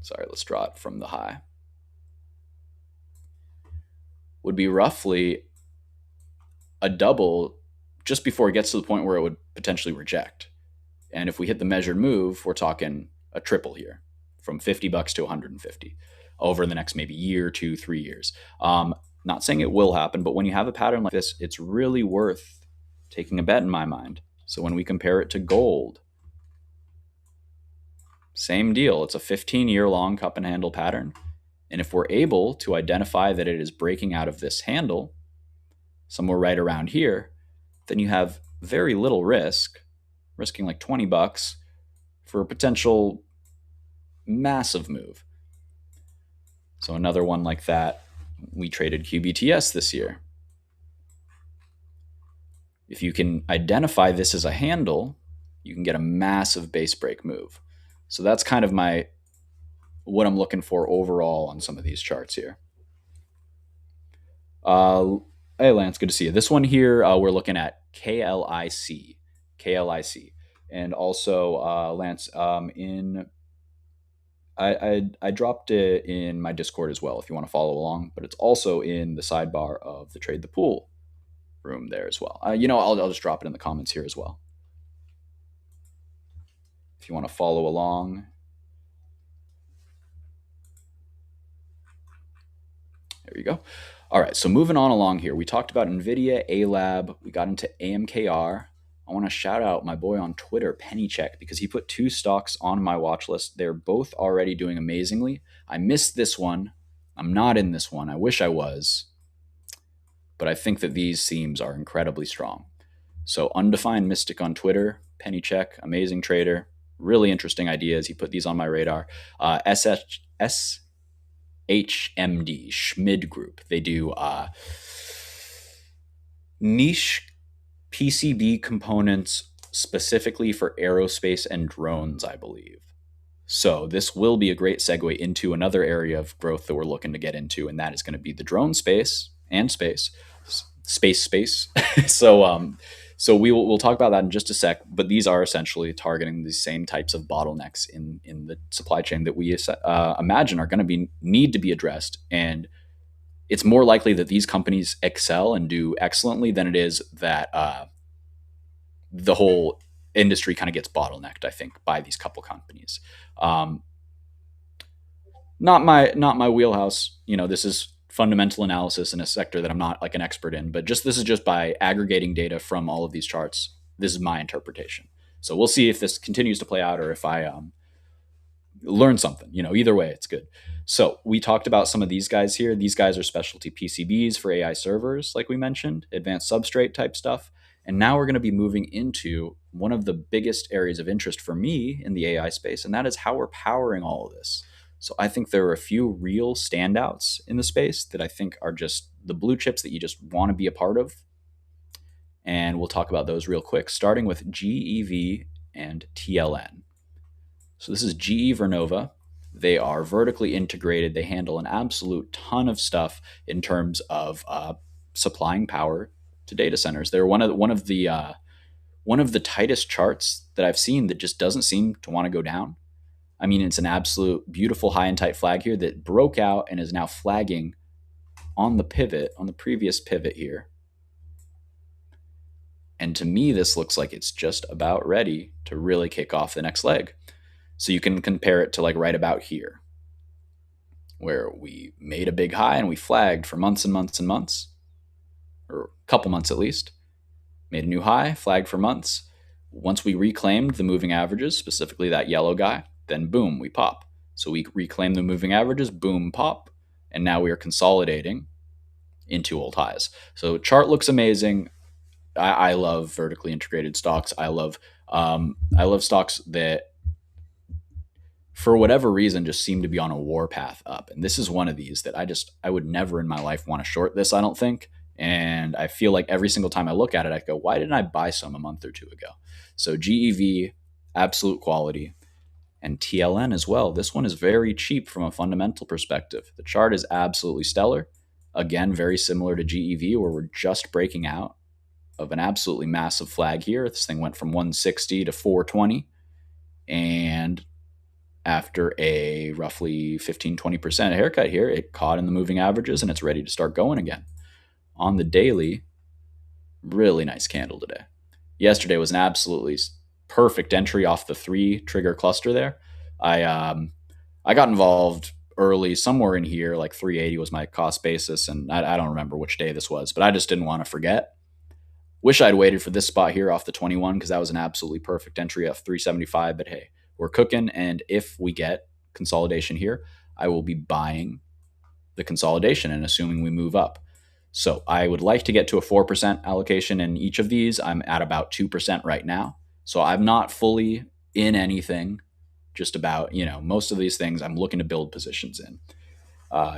sorry, let's draw it from the high, would be roughly a double just before it gets to the point where it would potentially reject. And if we hit the measured move, we're talking a triple here, from $50 to 150 over the next maybe year, 2, 3 years. Not saying it will happen, but when you have a pattern like this, it's really worth taking a bet in my mind. So when we compare it to gold, same deal. It's a 15-year-long cup and handle pattern. And if we're able to identify that it is breaking out of this handle, somewhere right around here, then you have very little risk, risking like $20 for a potential massive move. So another one like that, we traded QBTS this year. If you can identify this as a handle, you can get a massive base break move. So that's kind of what I'm looking for overall on some of these charts here. Hey, Lance, good to see you. This one here, we're looking at KLIC. And also, Lance, I dropped it in my Discord as well if you want to follow along, but it's also in the sidebar of the Trade the Pool room there as well. I'll just drop it in the comments here as well if you want to follow along. There you go. All right, so moving on along here, we talked about NVIDIA, ALAB, we got into AMKR. I want to shout out my boy on Twitter, Pennycheck, because he put 2 stocks on my watch list. They're both already doing amazingly. I missed this one. I'm not in this one. I wish I was. But I think that these themes are incredibly strong. So Undefined Mystic on Twitter, Pennycheck, amazing trader, really interesting ideas. He put these on my radar. HMD, Schmid Group. They do niche PCB components specifically for aerospace and drones, I believe. So this will be a great segue into another area of growth that we're looking to get into, and that is going to be the drone space and space. So we'll talk about that in just a sec, but these are essentially targeting the same types of bottlenecks in the supply chain that we imagine are going to need to be addressed. And it's more likely that these companies excel and do excellently than it is that the whole industry kind of gets bottlenecked, I think, by these couple companies. Not my wheelhouse. This is fundamental analysis in a sector that I'm not like an expert in, but this is just by aggregating data from all of these charts. This is my interpretation. So we'll see if this continues to play out or if I learn something. Either way, it's good. So we talked about some of these guys here. These guys are specialty PCBs for AI servers, like we mentioned, advanced substrate type stuff. And now we're going to be moving into one of the biggest areas of interest for me in the AI space, and that is how we're powering all of this. So I think there are a few real standouts in the space that I think are just the blue chips that you just want to be a part of. And we'll talk about those real quick, starting with GEV and TLN. So this is GE Vernova. They are vertically integrated. They handle an absolute ton of stuff in terms of supplying power to data centers. They're one of the tightest charts that I've seen that just doesn't seem to want to go down. I mean, it's an absolute beautiful high and tight flag here that broke out and is now flagging on the pivot, on the previous pivot here. And to me, this looks like it's just about ready to really kick off the next leg. So you can compare it to like right about here. where we made a big high and we flagged for months and months and months, or a couple months at least, made a new high, flagged for months. Once we reclaimed the moving averages, specifically that yellow guy, then boom, we pop. So we reclaim the moving averages, boom, pop, and now we are consolidating into old highs. So chart looks amazing. I love vertically integrated stocks. I love stocks that, for whatever reason, just seem to be on a war path up. And this is one of these that I would never in my life want to short this, I don't think. And I feel like every single time I look at it, I go, why didn't I buy some a month or two ago? So GEV, absolute quality, and TLN as well. This one is very cheap from a fundamental perspective. The chart is absolutely stellar. Again, very similar to GEV, where we're just breaking out of an absolutely massive flag here. This thing went from 160 to 420. And after a roughly 15-20% haircut here, it caught in the moving averages and it's ready to start going again. On the daily, really nice candle today. Yesterday was an absolutely perfect entry off the 3 trigger cluster there. I got involved early, somewhere in here, like 380 was my cost basis, and I don't remember which day this was, but I just didn't want to forget. Wish I'd waited for this spot here off the 21, because that was an absolutely perfect entry off 375. But hey, we're cooking, and if we get consolidation here, I will be buying the consolidation and assuming we move up. So I would like to get to a 4% allocation in each of these. I'm at about 2% right now. So I'm not fully in anything, just about, most of these things I'm looking to build positions in.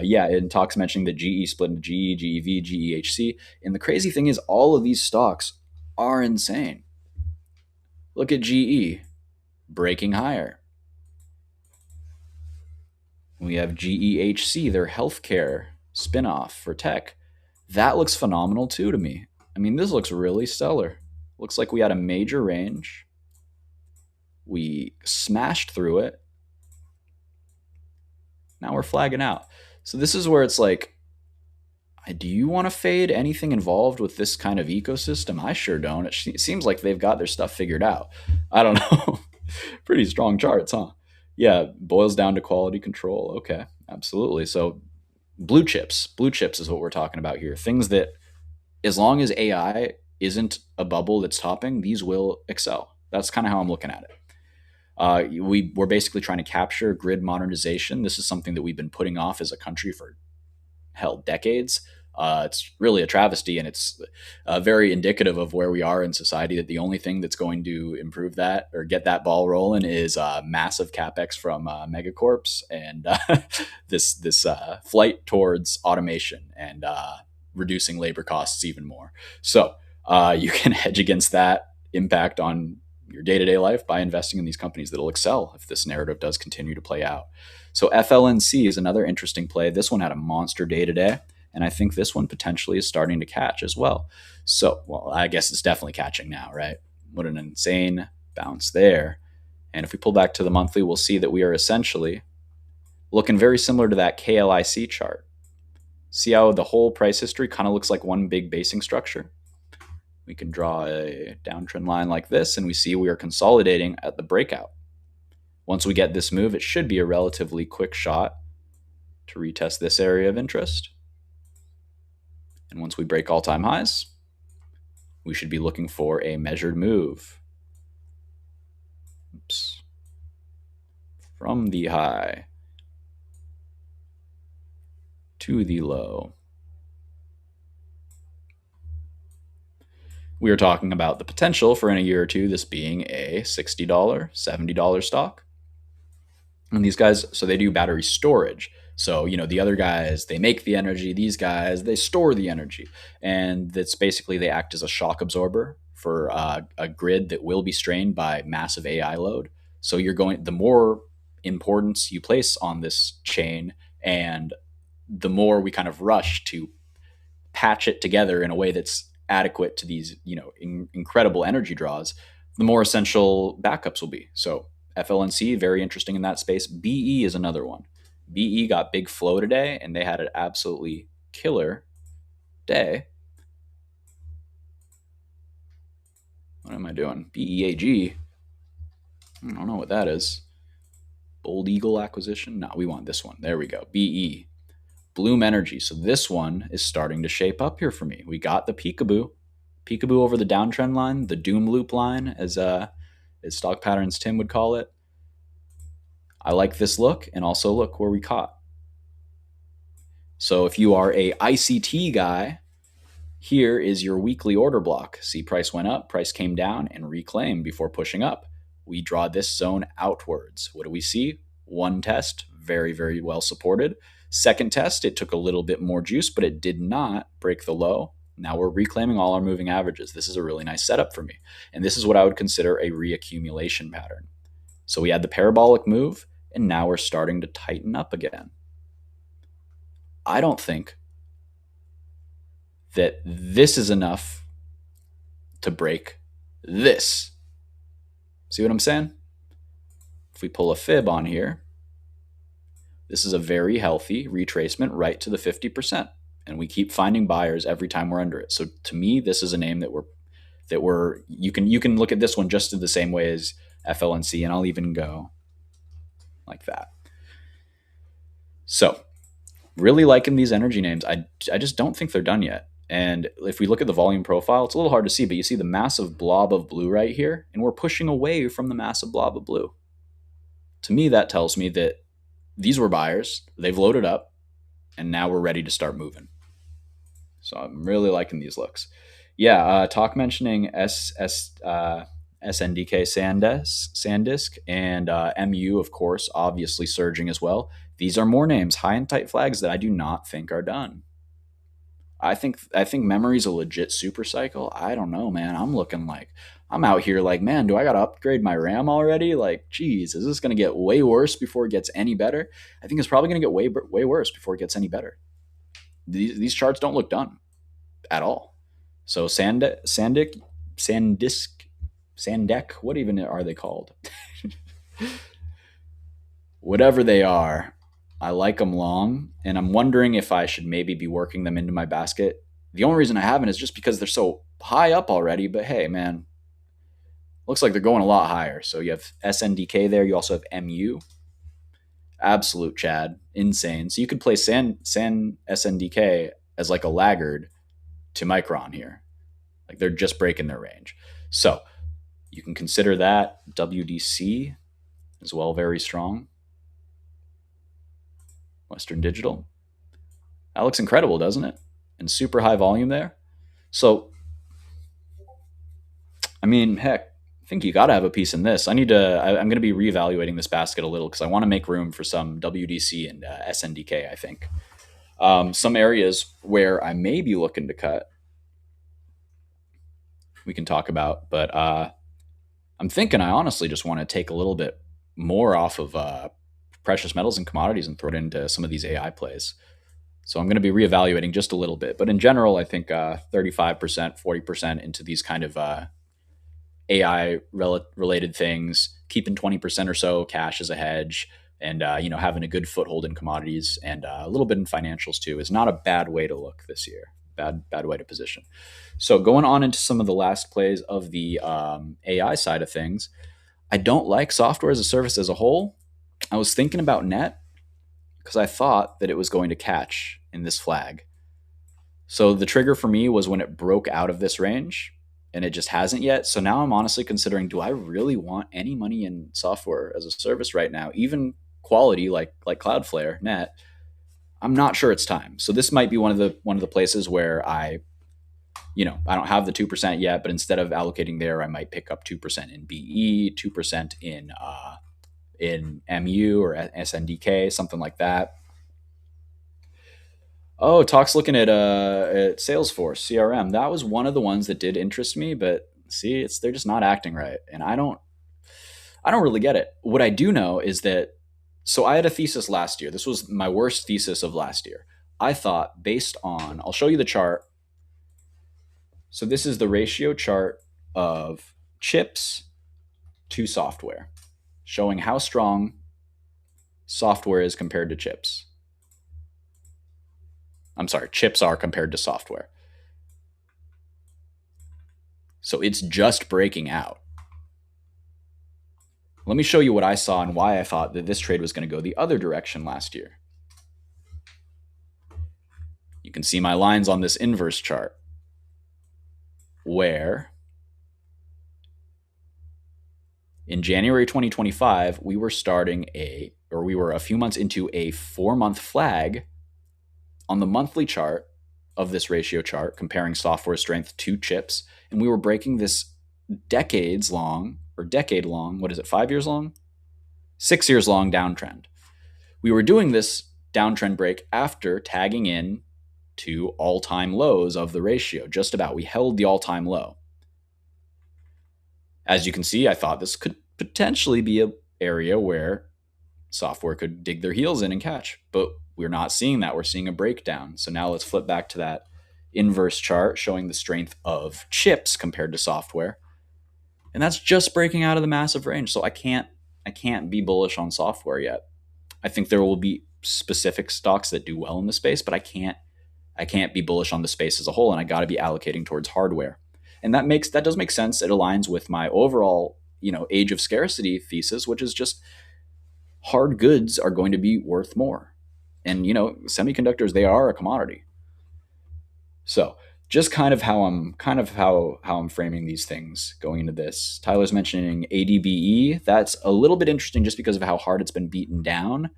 Yeah, in talks mentioning that GE split into GE, GEV, GEHC. And the crazy thing is, all of these stocks are insane. Look at GE breaking higher. We have GEHC, their healthcare spinoff for tech. That looks phenomenal too to me. I mean, this looks really stellar. Looks like we had a major range. We smashed through it. Now we're flagging out. So this is where it's like, do you want to fade anything involved with this kind of ecosystem? I sure don't. It seems like they've got their stuff figured out. I don't know. Pretty strong charts, huh? Yeah, boils down to quality control. Okay, absolutely. So blue chips is what we're talking about here. Things that, as long as AI isn't a bubble that's topping, these will excel. That's kind of how I'm looking at it. We're basically trying to capture grid modernization. This is something that we've been putting off as a country for, hell, decades. It's really a travesty, and it's very indicative of where we are in society, that the only thing that's going to improve that or get that ball rolling is massive capex from megacorps and this flight towards automation and reducing labor costs even more. So you can hedge against that impact on your day-to-day life by investing in these companies that'll excel if this narrative does continue to play out. So FLNC is another interesting play. This one had a monster day today, and I think this one potentially is starting to catch as well. So, well, I guess it's definitely catching now, right? What an insane bounce there. And if we pull back to the monthly, we'll see that we are essentially looking very similar to that KLIC chart. See how the whole price history kind of looks like one big basing structure? We can draw a downtrend line like this, and we see we are consolidating at the breakout. Once we get this move, it should be a relatively quick shot to retest this area of interest. And once we break all-time highs, we should be looking for a measured move. Oops. From the high to the low. We are talking about the potential for, in a year or two, this being a $60, $70 stock. And these guys, so they do battery storage. So, the other guys, they make the energy. These guys, they store the energy. And that's basically, they act as a shock absorber for a grid that will be strained by massive AI load. So the more importance you place on this chain, and the more we kind of rush to patch it together in a way that's adequate to these, incredible energy draws, the more essential backups will be. So FLNC, very interesting in that space. BE is another one. BE got big flow today, and they had an absolutely killer day. What am I doing? BEAG. I don't know what that is. Bold Eagle acquisition. No, we want this one. There we go. BE. Bloom Energy. So this one is starting to shape up here for me. We got the peekaboo. Peekaboo over the downtrend line, the doom loop line, as Stock Patterns Tim would call it. I like this look, and also look where we caught. So if you are a ICT guy, here is your weekly order block. See, price went up, price came down, and reclaimed before pushing up. We draw this zone outwards. What do we see? One test, very, very well supported. Second test, it took a little bit more juice, but it did not break the low. Now we're reclaiming all our moving averages. This is a really nice setup for me. And this is what I would consider a reaccumulation pattern. So we had the parabolic move, and now we're starting to tighten up again. I don't think that this is enough to break this. See what I'm saying? If we pull a fib on here, this is a very healthy retracement right to the 50%. And we keep finding buyers every time we're under it. So to me, this is a name that you can look at this one just in the same way as FLNC, and I'll even go like that. So really liking these energy names. I just don't think they're done yet. And if we look at the volume profile, it's a little hard to see, but you see the massive blob of blue right here, and we're pushing away from the massive blob of blue. To me, that tells me that these were buyers, they've loaded up, and now we're ready to start moving. So I'm really liking these looks. Yeah, talk mentioning SNDK Sandisk and MU, of course, obviously surging as well. These are more names, high and tight flags that I do not think are done. I think memory's a legit super cycle. I don't know, man. I'm out here like, man, do I got to upgrade my RAM already? Like, geez, is this going to get way worse before it gets any better? I think it's probably going to get way worse before it gets any better. These charts don't look done at all. So Sandisk, what even are they called? Whatever they are, I like them long, and I'm wondering if I should maybe be working them into my basket. The only reason I haven't is just because they're so high up already, but hey, man, looks like they're going a lot higher. So you have SNDK there. You also have MU. Absolute Chad. Insane. So you could play San SNDK as like a laggard to Micron here. Like they're just breaking their range. So you can consider that. WDC as well, very strong. Western Digital. That looks incredible, doesn't it? And super high volume there. So, I mean, heck, I think you got to have a piece in this. I'm going to be reevaluating this basket a little because I want to make room for some WDC and SNDK, I think. Some areas where I may be looking to cut, we can talk about, but I'm thinking I honestly just want to take a little bit more off of precious metals and commodities and throw it into some of these AI plays. So I'm going to be reevaluating just a little bit. But in general, I think 35%, 40% into these kind of AI related things, keeping 20% or so cash as a hedge, and having a good foothold in commodities and a little bit in financials too is not a bad way to look this year. Bad way to position. So going on into some of the last plays of the AI side of things, I don't like software as a service as a whole. I was thinking about net because I thought that it was going to catch in this flag. So the trigger for me was when it broke out of this range, and it just hasn't yet. So now I'm honestly considering, do I really want any money in software as a service right now? Even quality like Cloudflare, net, I'm not sure it's time. So this might be one of the places where I don't have the 2% yet, but instead of allocating there, I might pick up 2% in BE, 2% in MU or SNDK, something like that. Oh, Talk's looking at Salesforce CRM. That was one of the ones that did interest me, but see, they're just not acting right, and I don't really get it. What I do know is that, so I had a thesis last year. This was my worst thesis of last year. I thought based on, I'll show you the chart. So this is the ratio chart of chips to software, showing how strong software is compared to chips. I'm sorry, chips are compared to software. So it's just breaking out. Let me show you what I saw and why I thought that this trade was going to go the other direction last year. You can see my lines on this inverse chart where in January 2025, we were a few months into a 4-month flag on the monthly chart of this ratio chart comparing software strength to chips. And we were breaking this decade long, 5 years long? 6 years long downtrend. We were doing this downtrend break after tagging in to all-time lows of the ratio, just about. We held the all-time low. As you can see, I thought this could potentially be an area where software could dig their heels in and catch, but we're not seeing that. We're seeing a breakdown. So now let's flip back to that inverse chart showing the strength of chips compared to software. And that's just breaking out of the massive range. So I can't be bullish on software yet. I think there will be specific stocks that do well in the space, but I can't be bullish on the space as a whole, and I got to be allocating towards hardware. And that does make sense. It aligns with my overall, age of scarcity thesis, which is just hard goods are going to be worth more. And semiconductors, they are a commodity. So just kind of how I'm framing these things going into this. Tyler's mentioning ADBE. That's a little bit interesting just because of how hard it's been beaten down.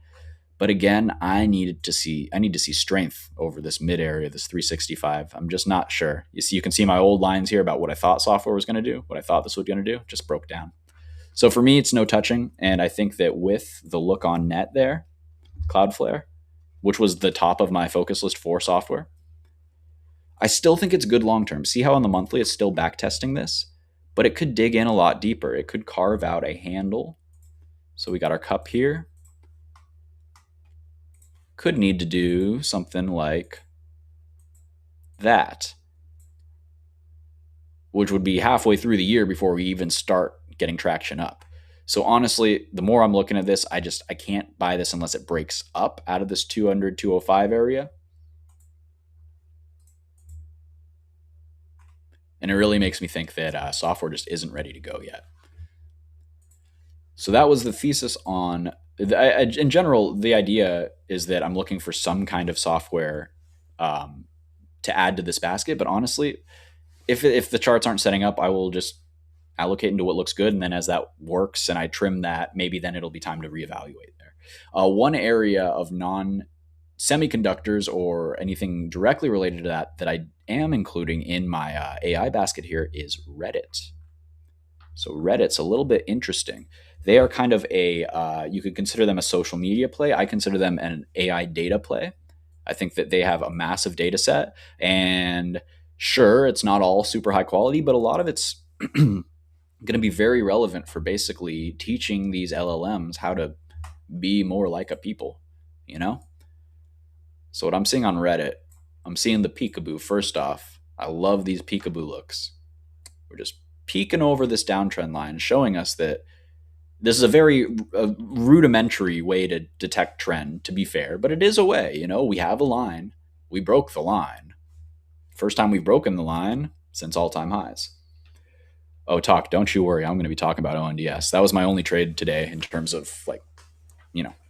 But again, I need to see strength over this mid area, this 365. I'm just not sure. You can see my old lines here about what I thought software was going to do, what I thought this was going to do, just broke down. So for me, it's no touching. And I think that with the look on net there, Cloudflare, which was the top of my focus list for software, I still think it's good long term. See how on the monthly it's still back testing this, but it could dig in a lot deeper. It could carve out a handle. So we got our cup here. Could need to do something like that, which would be halfway through the year before we even start getting traction up. So honestly, the more I'm looking at this, I can't buy this unless it breaks up out of this 200, 205 area. And it really makes me think that software just isn't ready to go yet. So that was the thesis on, in general, the idea is that I'm looking for some kind of software to add to this basket. But honestly, if the charts aren't setting up, I will just allocate into what looks good. And then as that works and I trim that, maybe then it'll be time to reevaluate there. One area of non-semiconductors or anything directly related to that I am including in my AI basket here is Reddit. So Reddit's a little bit interesting. They are kind of you could consider them a social media play. I consider them an AI data play. I think that they have a massive data set. And sure, it's not all super high quality, but a lot of it's going to be very relevant for basically teaching these LLMs how to be more like a people, So what I'm seeing on Reddit, I'm seeing the peekaboo. First off, I love these peekaboo looks. We're just peeking over this downtrend line, showing us that this is a very rudimentary way to detect trend, to be fair, but it is a way. We have a line. We broke the line. First time we've broken the line since all-time highs. Oh, don't you worry. I'm going to be talking about ONDS. That was my only trade today in terms of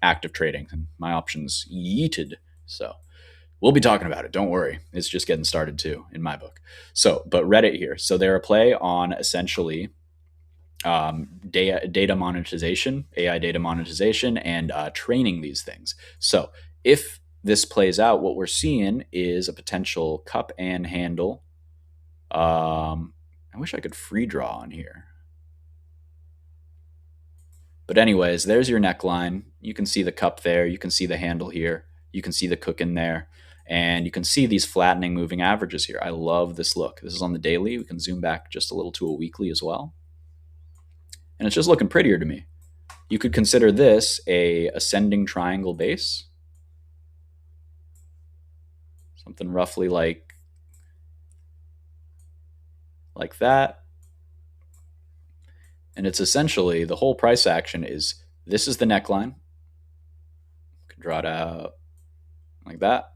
active trading, and my options yeeted. So we'll be talking about it. Don't worry. It's just getting started too in my book. So, but Reddit here. So they're a play on essentially data monetization, AI data monetization, and training these things. So if this plays out, what we're seeing is a potential cup and handle. I wish I could free draw on here. But anyways, there's your neckline. You can see the cup there. You can see the handle here. You can see the cook in there. And you can see these flattening moving averages here. I love this look. This is on the daily. We can zoom back just a little to a weekly as well. And it's just looking prettier to me. You could consider this a ascending triangle base. Something roughly like that. And it's essentially the whole price action is, this is the neckline. Could draw it out like that.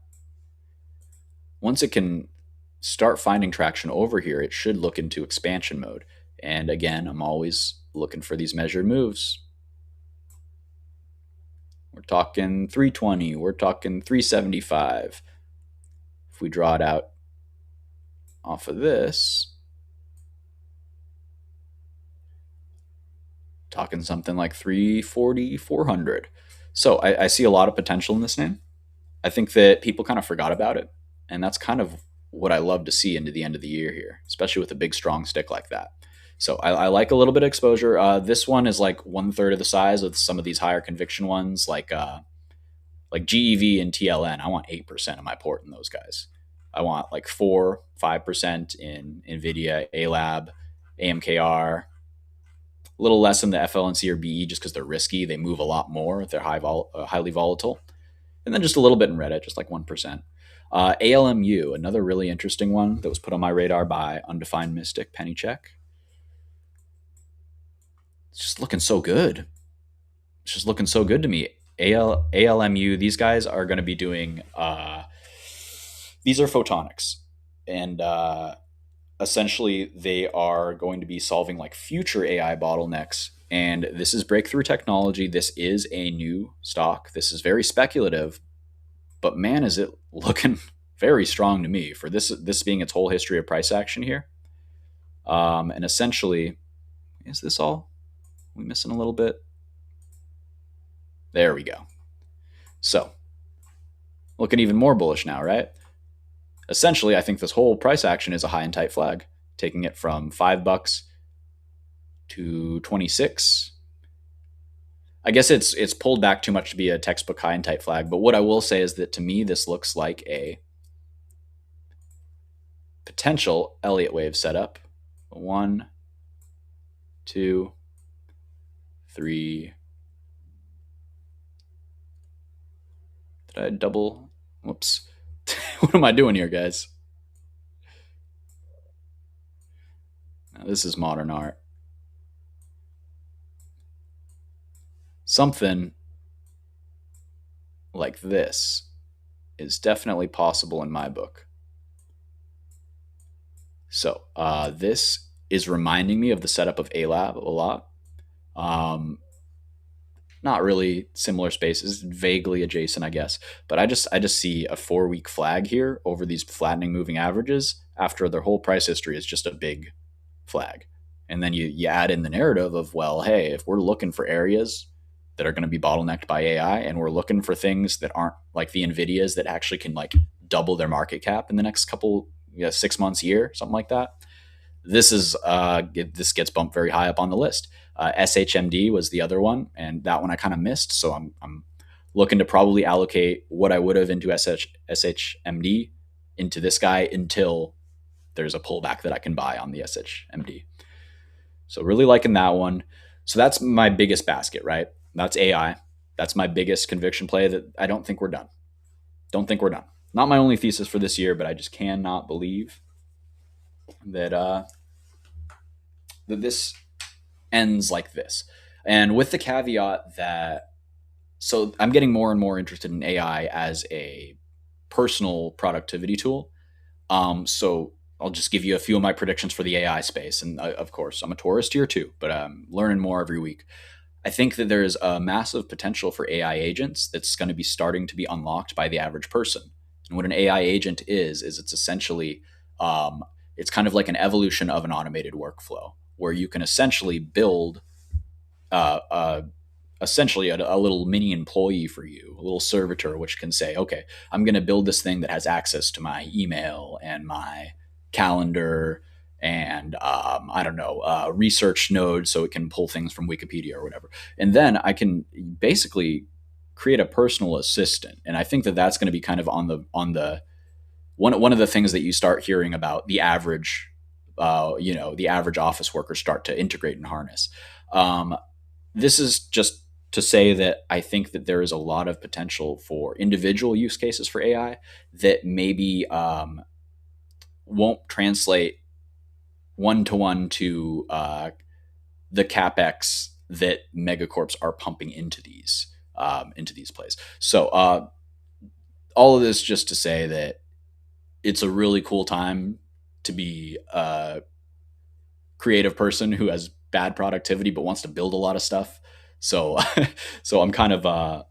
Once it can start finding traction over here, it should look into expansion mode. And again, I'm always looking for these measured moves. We're talking 320. We're talking 375. If we draw it out off of this, talking something like 340, 400. So I see a lot of potential in this name. I think that people kind of forgot about it. And that's kind of what I love to see into the end of the year here, especially with a big, strong stick like that. So I like a little bit of exposure. This one is like one third of the size of some of these higher conviction ones, like GEV and TLN. I want 8% of my port in those guys. I want like 4, 5% in NVIDIA, ALAB, AMKR, a little less in the FLNC or BE just because they're risky. They move a lot more. They're highly volatile. And then just a little bit in Reddit, just like 1%. ALMU, another really interesting one that was put on my radar by Undefined Mystic, Penny Check. It's just looking so good. It's just looking so good to me. ALMU, these guys are going to be doing, these are photonics. And essentially, they are going to be solving like future AI bottlenecks. And this is breakthrough technology. This is a new stock. This is very speculative, but man, is it looking very strong to me for this being its whole history of price action here. And essentially, is this all? We missing a little bit? There we go. So, looking even more bullish now, right? Essentially, I think this whole price action is a high and tight flag, taking it from $5 to 26. I guess it's pulled back too much to be a textbook high and tight flag, but what I will say is that to me, this looks like a potential Elliott wave setup. 1, 2, 3. Did I double? Whoops. What am I doing here, guys? Now, this is modern art. Something like this is definitely possible in my book. So this is reminding me of the setup of ALAB a lot. Not really similar spaces, vaguely adjacent, I guess. But I just see a 4-week flag here over these flattening moving averages after their whole price history is just a big flag. And then you add in the narrative of, well, hey, if we're looking for areas that are going to be bottlenecked by AI and we're looking for things that aren't like the NVIDIAs that actually can like double their market cap in the next couple, 6 months, year, something like that. This gets bumped very high up on the list. SHMD was the other one, and that one I kind of missed. So I'm looking to probably allocate what I would have into SHMD into this guy until there's a pullback that I can buy on the SHMD. So really liking that one. So that's my biggest basket, right? That's AI. That's my biggest conviction play that I don't think we're done. Don't think we're done. Not my only thesis for this year, but I just cannot believe that that this ends like this. And with the caveat that, so I'm getting more and more interested in AI as a personal productivity tool. So I'll just give you a few of my predictions for the AI space. And of course, I'm a tourist here too, but I'm learning more every week. I think that there's a massive potential for AI agents that's going to be starting to be unlocked by the average person. And what an AI agent is it's essentially, it's kind of like an evolution of an automated workflow where you can essentially build essentially a little mini employee for you, a little servitor, which can say, okay, I'm going to build this thing that has access to my email and my calendar and I don't know, research node so it can pull things from Wikipedia or whatever. And then I can basically create a personal assistant. And I think that that's going to be kind of on the one of the things that you start hearing about the average, the average office worker start to integrate and harness. This is just to say that I think that there is a lot of potential for individual use cases for AI that maybe won't translate one-to-one to the capex that megacorps are pumping into these plays. So all of this just to say that it's a really cool time to be a creative person who has bad productivity but wants to build a lot of stuff. So so I'm kind of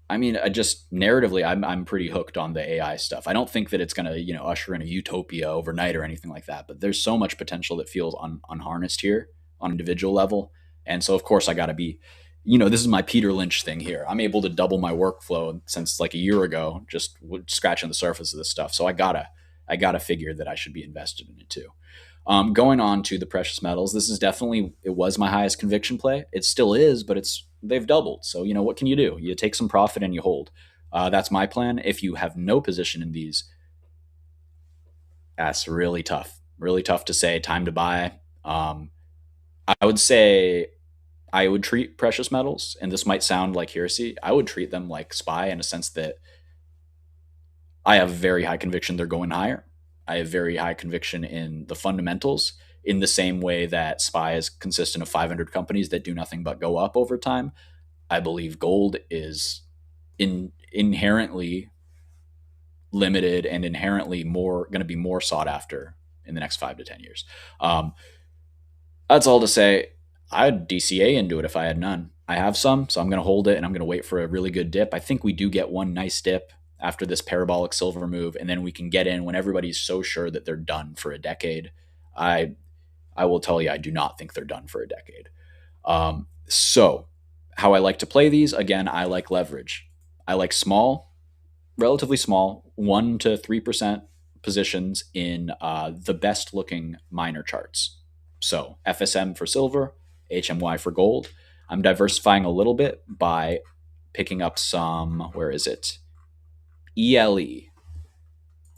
I mean, I just narratively, I'm pretty hooked on the AI stuff. I don't think that it's going to, usher in a utopia overnight or anything like that. But there's so much potential that feels unharnessed here on an individual level, and so of course I got to be, this is my Peter Lynch thing here. I'm able to double my workflow since like a year ago, just scratching the surface of this stuff. So I gotta figure that I should be invested in it too. Going on to the precious metals, this is definitely, it was my highest conviction play. It still is, but they've doubled. So what can you do? You take some profit and you hold. That's my plan. If you have no position in these, that's really tough. Really tough to say. Time to buy. I would say I would treat precious metals, and this might sound like heresy. I would treat them like SPY in a sense that I have very high conviction they're going higher. I have very high conviction in the fundamentals in the same way that SPY is consistent of 500 companies that do nothing but go up over time. I believe gold is inherently limited and inherently more going to be more sought after in the next 5 to 10 years. That's all to say, I'd DCA into it if I had none. I have some, so I'm going to hold it and I'm going to wait for a really good dip. I think we do get one nice dip after this parabolic silver move, and then we can get in when everybody's so sure that they're done for a decade. I I will tell you, I do not think they're done for a decade. So, how I like to play these, again, I like leverage. I like small, relatively small, 1 to 3% positions in the best looking minor charts. So FSM for silver, HMY for gold. I'm diversifying a little bit by picking up some, where is it? ELE.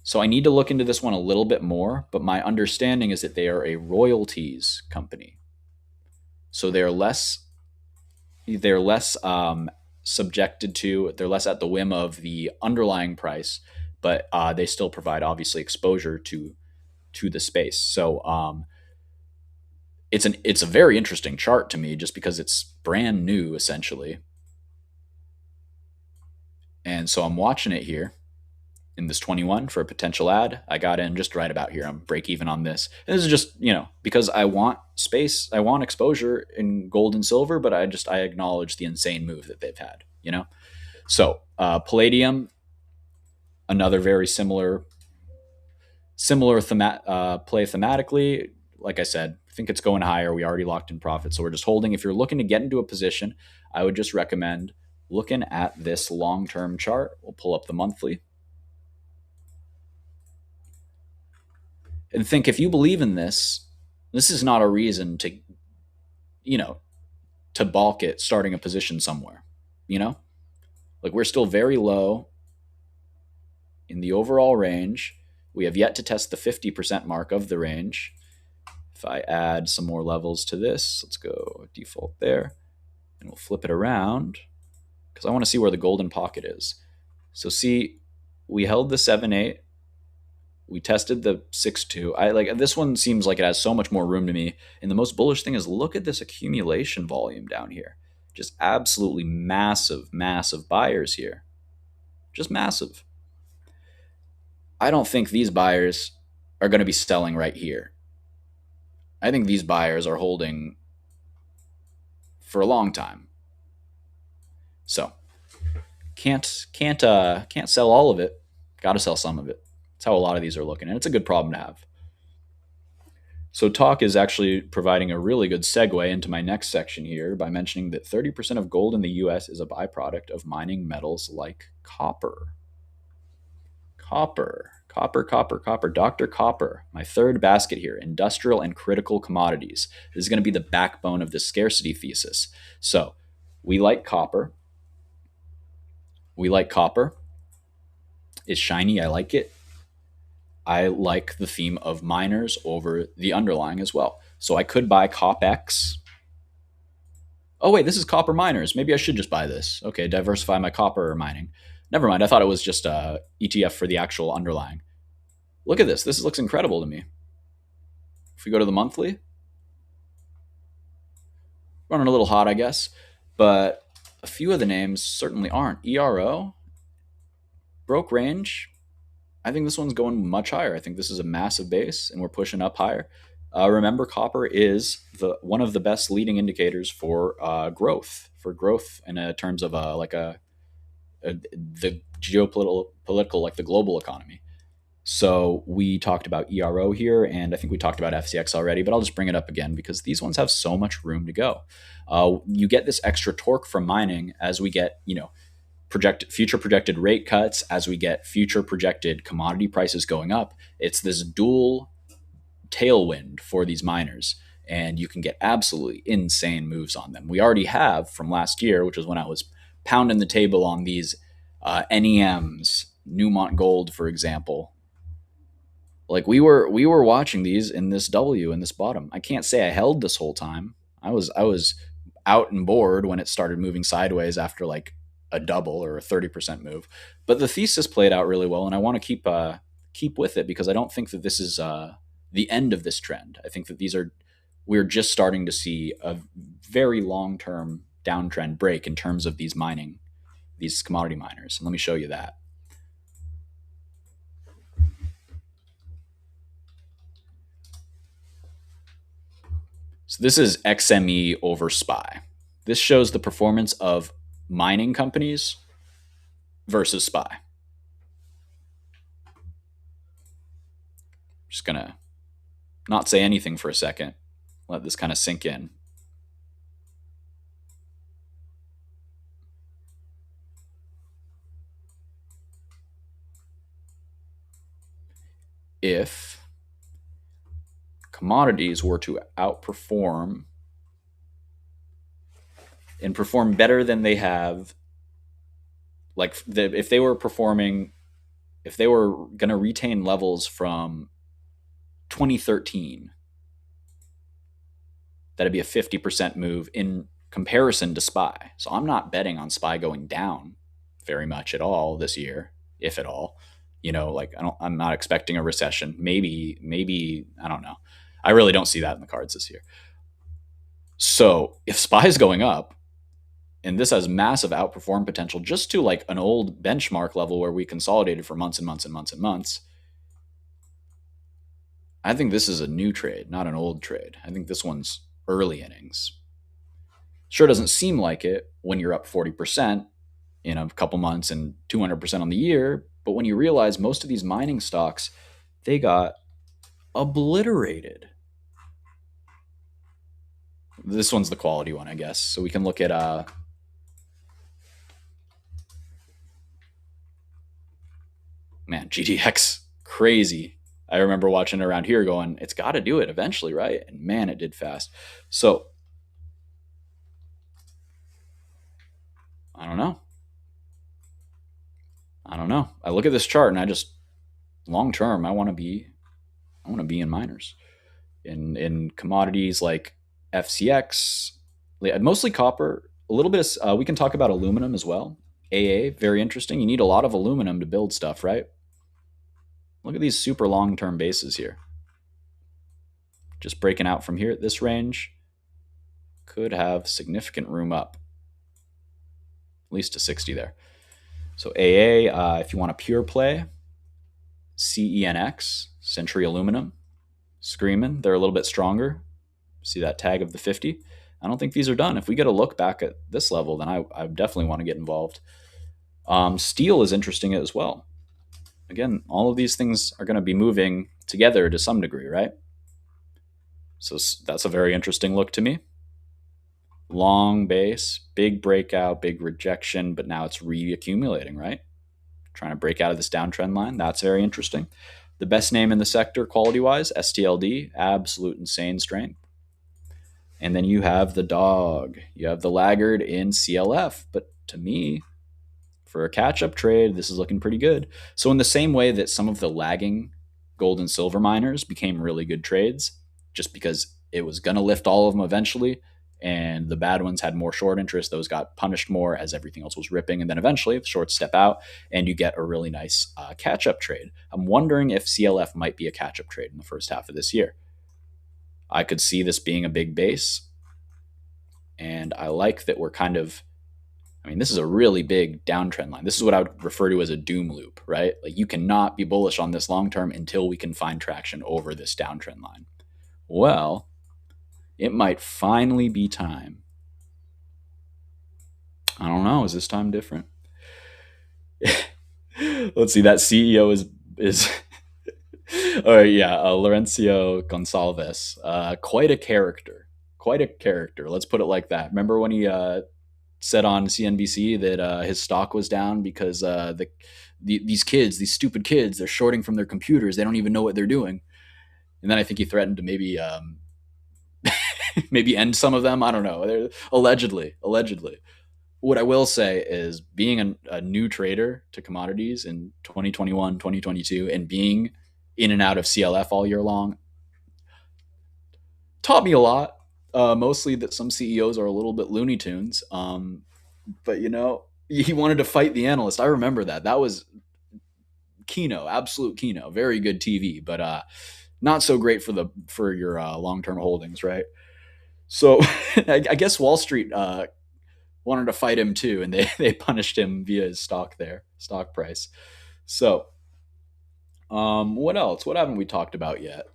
So I need to look into this one a little bit more, but my understanding is that they are a royalties company. So they're less subjected to, they're less at the whim of the underlying price, but they still provide obviously exposure to the space. So it's a very interesting chart to me just because it's brand new essentially. And so I'm watching it here in this 21 for a potential ad. I got in just right about here. I'm break even on this. And this is just, because I want space, I want exposure in gold and silver, but I acknowledge the insane move that they've had. So palladium, another very similar play thematically. Like I said, I think it's going higher. We already locked in profit, so we're just holding. If you're looking to get into a position, I would just recommend looking at this long-term chart. We'll pull up the monthly and think, if you believe in this, this is not a reason you know, to balk at starting a position somewhere. Like, we're still very low in the overall range. We have yet to test the 50% mark of the range. If I add some more levels to this, let's go default there, and we'll flip it around because I want to see where the golden pocket is. So see, we held the 7-8. We tested the 6-2. I like this one. Seems like it has so much more room to me. And the most bullish thing is, look at this accumulation volume down here. Just absolutely massive, massive buyers here. Just massive. I don't think these buyers are going to be selling right here. I think these buyers are holding for a long time. So can't sell all of it. Got to sell some of it. That's how a lot of these are looking, and it's a good problem to have. So talk is actually providing a really good segue into my next section here by mentioning that 30% of gold in the US is a byproduct of mining metals like copper. Copper. Dr. Copper, my third basket here, industrial and critical commodities. This is going to be the backbone of the scarcity thesis. So we like copper. It's shiny. I like it. I like the theme of miners over the underlying as well. So I could buy CopX. Oh, wait, this is copper miners. Maybe I should just buy this. Okay, diversify my copper mining. Never mind. I thought it was just a ETF for the actual underlying. Look at this. This looks incredible to me. If we go to the monthly, running a little hot, I guess. But a few of the names certainly aren't. ERO, broke range. I think this one's going much higher. I think this is a massive base, and we're pushing up higher. Remember, copper is one of the best leading indicators for growth. In terms of the geopolitical, like the global economy. So we talked about ERO here, and I think we talked about FCX already, but I'll just bring it up again because these ones have so much room to go. You get this extra torque from mining as we get, future projected rate cuts, as we get future projected commodity prices going up. It's this dual tailwind for these miners, and you can get absolutely insane moves on them. We already have from last year, which is when I was pounding the table on these NEMs, Newmont Gold, for example. Like we were watching these in this W in this bottom. I can't say I held this whole time. I was out and bored when it started moving sideways after like a double or a 30% move. But the thesis played out really well, and I want to keep with it because I don't think that this is the end of this trend. I think that we're just starting to see a very long term downtrend break in terms of these commodity miners. And let me show you that. So this is XME over SPY. This shows the performance of mining companies versus SPY. Just gonna not say anything for a second. Let this kind of sink in. If commodities were to outperform and perform better than they have, if they were performing, if they were going to retain levels from 2013, that'd be a 50% move in comparison to SPY. So I'm not betting on SPY going down very much at all this year, if at all. Like I'm not expecting a recession. Maybe I don't know. I really don't see that in the cards this year. So if SPY is going up, and this has massive outperform potential just to like an old benchmark level where we consolidated for months and months and months and months, I think this is a new trade, not an old trade. I think this one's early innings. Sure doesn't seem like it when you're up 40% in a couple months and 200% on the year, but when you realize most of these mining stocks, they got obliterated. This one's the quality one, I guess. So we can look at man, GDX, crazy. I remember watching it around here going, it's got to do it eventually, right? And man, it did fast. So I don't know. I look at this chart and I just long term, I want to be in miners, in commodities like FCX, mostly copper, a little bit of, we can talk about aluminum as well. AA, very interesting. You need a lot of aluminum to build stuff, right? Look at these super long term bases here. Just breaking out from here at this range could have significant room up, at least to 60 there. So AA, if you want a pure play, CENX, Century Aluminum, screaming. They're a little bit stronger. See that tag of the 50? I don't think these are done. If we get a look back at this level, then I definitely want to get involved. Steel is interesting as well. Again, all of these things are going to be moving together to some degree, right? So that's a very interesting look to me. Long base, big breakout, big rejection, but now it's reaccumulating, right? Trying to break out of this downtrend line. That's very interesting. The best name in the sector, quality-wise, STLD, absolute insane strength. And then you have the dog. You have the laggard in CLF. But to me, for a catch-up trade, this is looking pretty good. So in the same way that some of the lagging gold and silver miners became really good trades, just because it was going to lift all of them eventually, and the bad ones had more short interest, those got punished more as everything else was ripping. And then eventually the shorts step out and you get a really nice catch-up trade. I'm wondering if CLF might be a catch-up trade in the first half of this year. I could see this being a big base. And I like that we're this is a really big downtrend line. This is what I would refer to as a doom loop, right? Like you cannot be bullish on this long term until we can find traction over this downtrend line. Well, it might finally be time. I don't know. Is this time different? Let's see. That CEO is oh yeah, Laurencio Gonsalves. Quite a character. Quite a character. Let's put it like that. Remember when he said on CNBC that his stock was down because these kids, these stupid kids, they're shorting from their computers. They don't even know what they're doing. And then I think he threatened to maybe maybe end some of them. I don't know. Allegedly. What I will say is being a new trader to commodities in 2021, 2022, and being in and out of CLF all year long taught me a lot. Mostly that some CEOs are a little bit Looney Tunes. But he wanted to fight the analyst. I remember that. That was Kino, absolute Kino. Very good TV, but not so great for your long term holdings, right? So I guess Wall Street wanted to fight him too, and they punished him via his stock price. So what else? What haven't we talked about yet?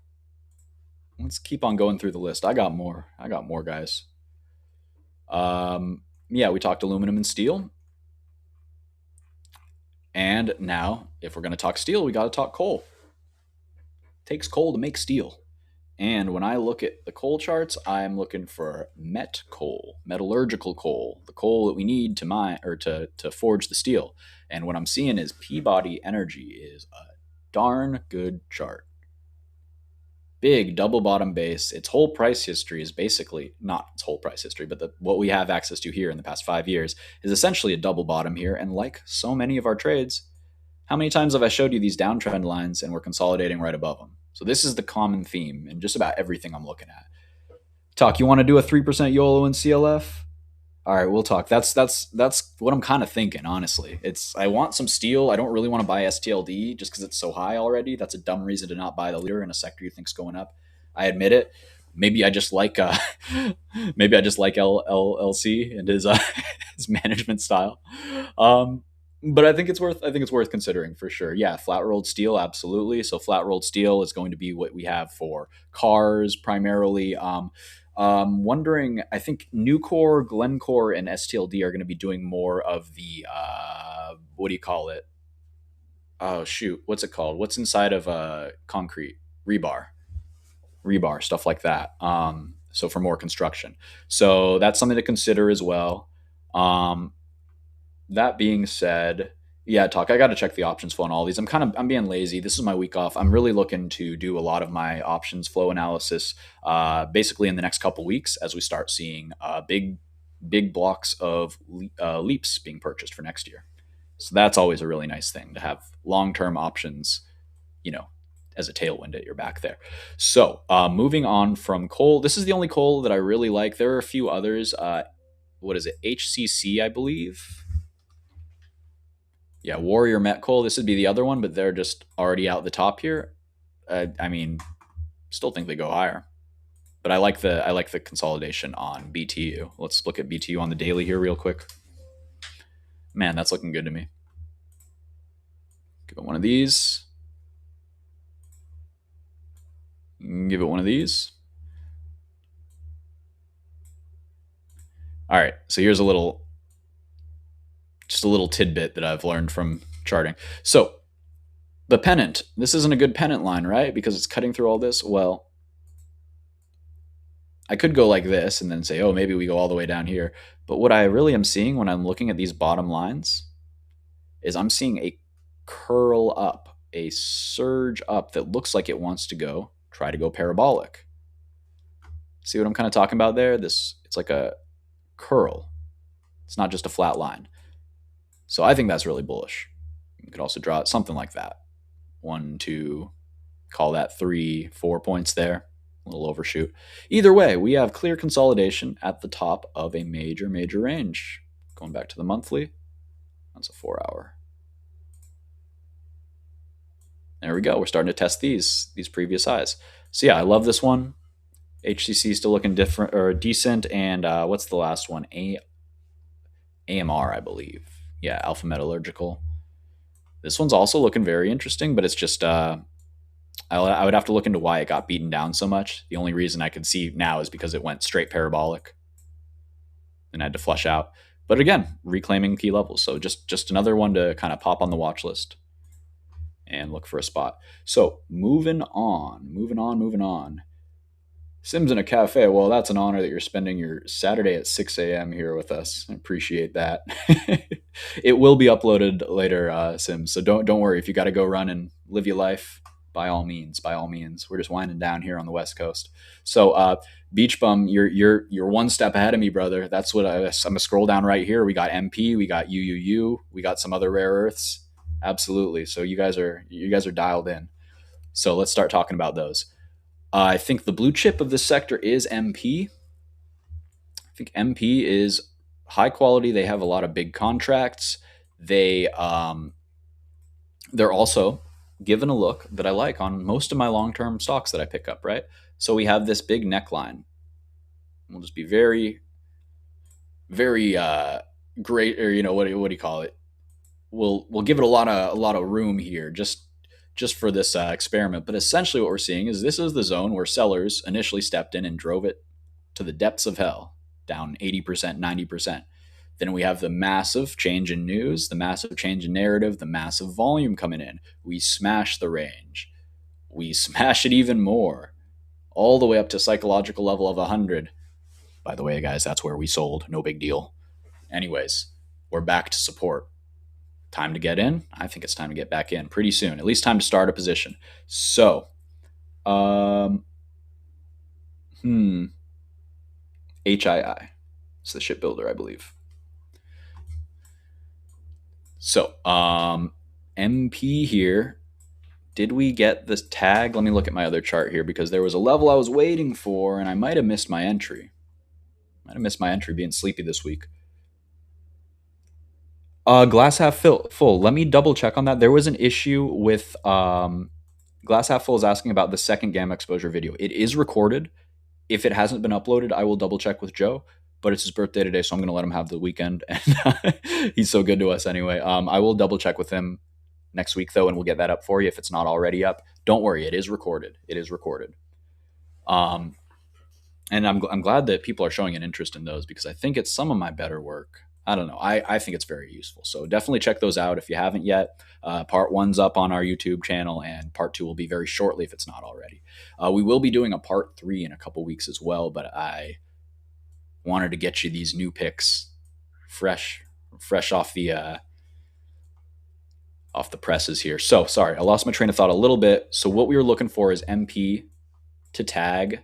Let's keep on going through the list. I got more. Guys. Yeah, we talked aluminum and steel. And now, if we're going to talk steel, we got to talk coal. It takes coal to make steel. And when I look at the coal charts, I'm looking for met coal, metallurgical coal, the coal that we need to mine or to forge the steel. And what I'm seeing is Peabody Energy is a darn good chart. Big double bottom base. Its whole price history is basically not its whole price history, but what we have access to here in the past 5 years is essentially a double bottom here. And like so many of our trades, how many times have I showed you these downtrend lines and we're consolidating right above them? So this is the common theme in just about everything I'm looking at. Talk, you want to do a 3% YOLO in CLF? All right, we'll talk. That's what I'm kind of thinking, honestly. I want some steel. I don't really want to buy STLD just because it's so high already. That's a dumb reason to not buy the leader in a sector you think's going up. I admit it. Maybe I just like maybe I just like LLC and his his management style. But I think it's worth considering for sure. Yeah, flat rolled steel, absolutely. So flat rolled steel is going to be what we have for cars primarily. Wondering, I think Nucor, Glencore, and STLD are going to be doing more of the what do you call it? Oh shoot, what's it called? What's inside of concrete? Rebar, stuff like that. So for more construction, so that's something to consider as well. Um, that being said, yeah, talk. I got to check the options flow on all these. I'm being lazy. This is my week off. I'm really looking to do a lot of my options flow analysis, basically in the next couple weeks as we start seeing big blocks of leaps being purchased for next year. So that's always a really nice thing to have long term options, you know, as a tailwind at your back there. So moving on from coal, this is the only coal that I really like. There are a few others. What is it? HCC, I believe. Yeah, Warrior Met Coal. This would be the other one, but they're just already out the top here. I mean, still think they go higher, but I like the consolidation on BTU. Let's look at BTU on the daily here real quick. Man, that's looking good to me. Give it one of these. Give it one of these. All right. So here's just a little tidbit that I've learned from charting. So the pennant. This isn't a good pennant line, right? Because it's cutting through all this. Well, I could go like this and then say, oh, maybe we go all the way down here. But what I really am seeing when I'm looking at these bottom lines is I'm seeing a curl up, a surge up that looks like it wants to try to go parabolic. See what I'm kind of talking about there? It's like a curl. It's not just a flat line. So I think that's really bullish. You could also draw it something like that. 1, 2, call that 3, 4 points there. A little overshoot. Either way, we have clear consolidation at the top of a major range. Going back to the monthly, that's a 4-hour. There we go. We're starting to test these previous highs. So yeah, I love this one. HCC still looking different or decent. And what's the last one? AMR, I believe. Yeah, Alpha Metallurgical. This one's also looking very interesting, but it's just I would have to look into why it got beaten down so much. The only reason I could see now is because it went straight parabolic and had to flush out. But again, reclaiming key levels. So just another one to kind of pop on the watch list and look for a spot. So moving on. Sims in a cafe. Well, that's an honor that you're spending your Saturday at 6 a.m. here with us. I appreciate that. It will be uploaded later, Sims. So don't worry if you got to go run and live your life. By all means, by all means. We're just winding down here on the West Coast. So, Beach Bum, you're one step ahead of me, brother. That's what I'm gonna scroll down right here. We got MP, we got UUU, we got some other rare earths. Absolutely. So you guys are dialed in. So let's start talking about those. I think the blue chip of this sector is MP. I think MP is high quality. They have a lot of big contracts. They're also given a look that I like on most of my long term stocks that I pick up. Right. So we have this big neckline. We'll just be very, very great, or what do you call it? We'll give it a lot of room here, just for this experiment. But essentially, what we're seeing is this is the zone where sellers initially stepped in and drove it to the depths of hell, down 80%, 90%. Then we have the massive change in news, the massive change in narrative, the massive volume coming in. We smash the range. We smash it even more, all the way up to psychological level of 100. By the way, guys, that's where we sold. No big deal. Anyways, we're back to support. Time to get in? I think it's time to get back in pretty soon. At least time to start a position. So, um, HII. It's the shipbuilder, I believe. So, MP here. Did we get this tag? Let me look at my other chart here because there was a level I was waiting for and I might have missed my entry. Being sleepy this week. Glass half full. Let me double check on that. There was an issue with Glass half full is asking about the second gamma exposure video. It is recorded. If it hasn't been uploaded, I will double check with Joe. But it's his birthday today, so I'm going to let him have the weekend. And he's so good to us anyway. I will double check with him next week, though, and we'll get that up for you if it's not already up. Don't worry, it is recorded. Um, and I'm glad that people are showing an interest in those because I think it's some of my better work. I don't know. I think it's very useful. So definitely check those out if you haven't yet. Part one's up on our YouTube channel, and part two will be very shortly if it's not already. We will be doing a part three in a couple weeks as well, but I wanted to get you these new picks fresh off the presses here. So sorry, I lost my train of thought a little bit. So what we were looking for is MP to tag.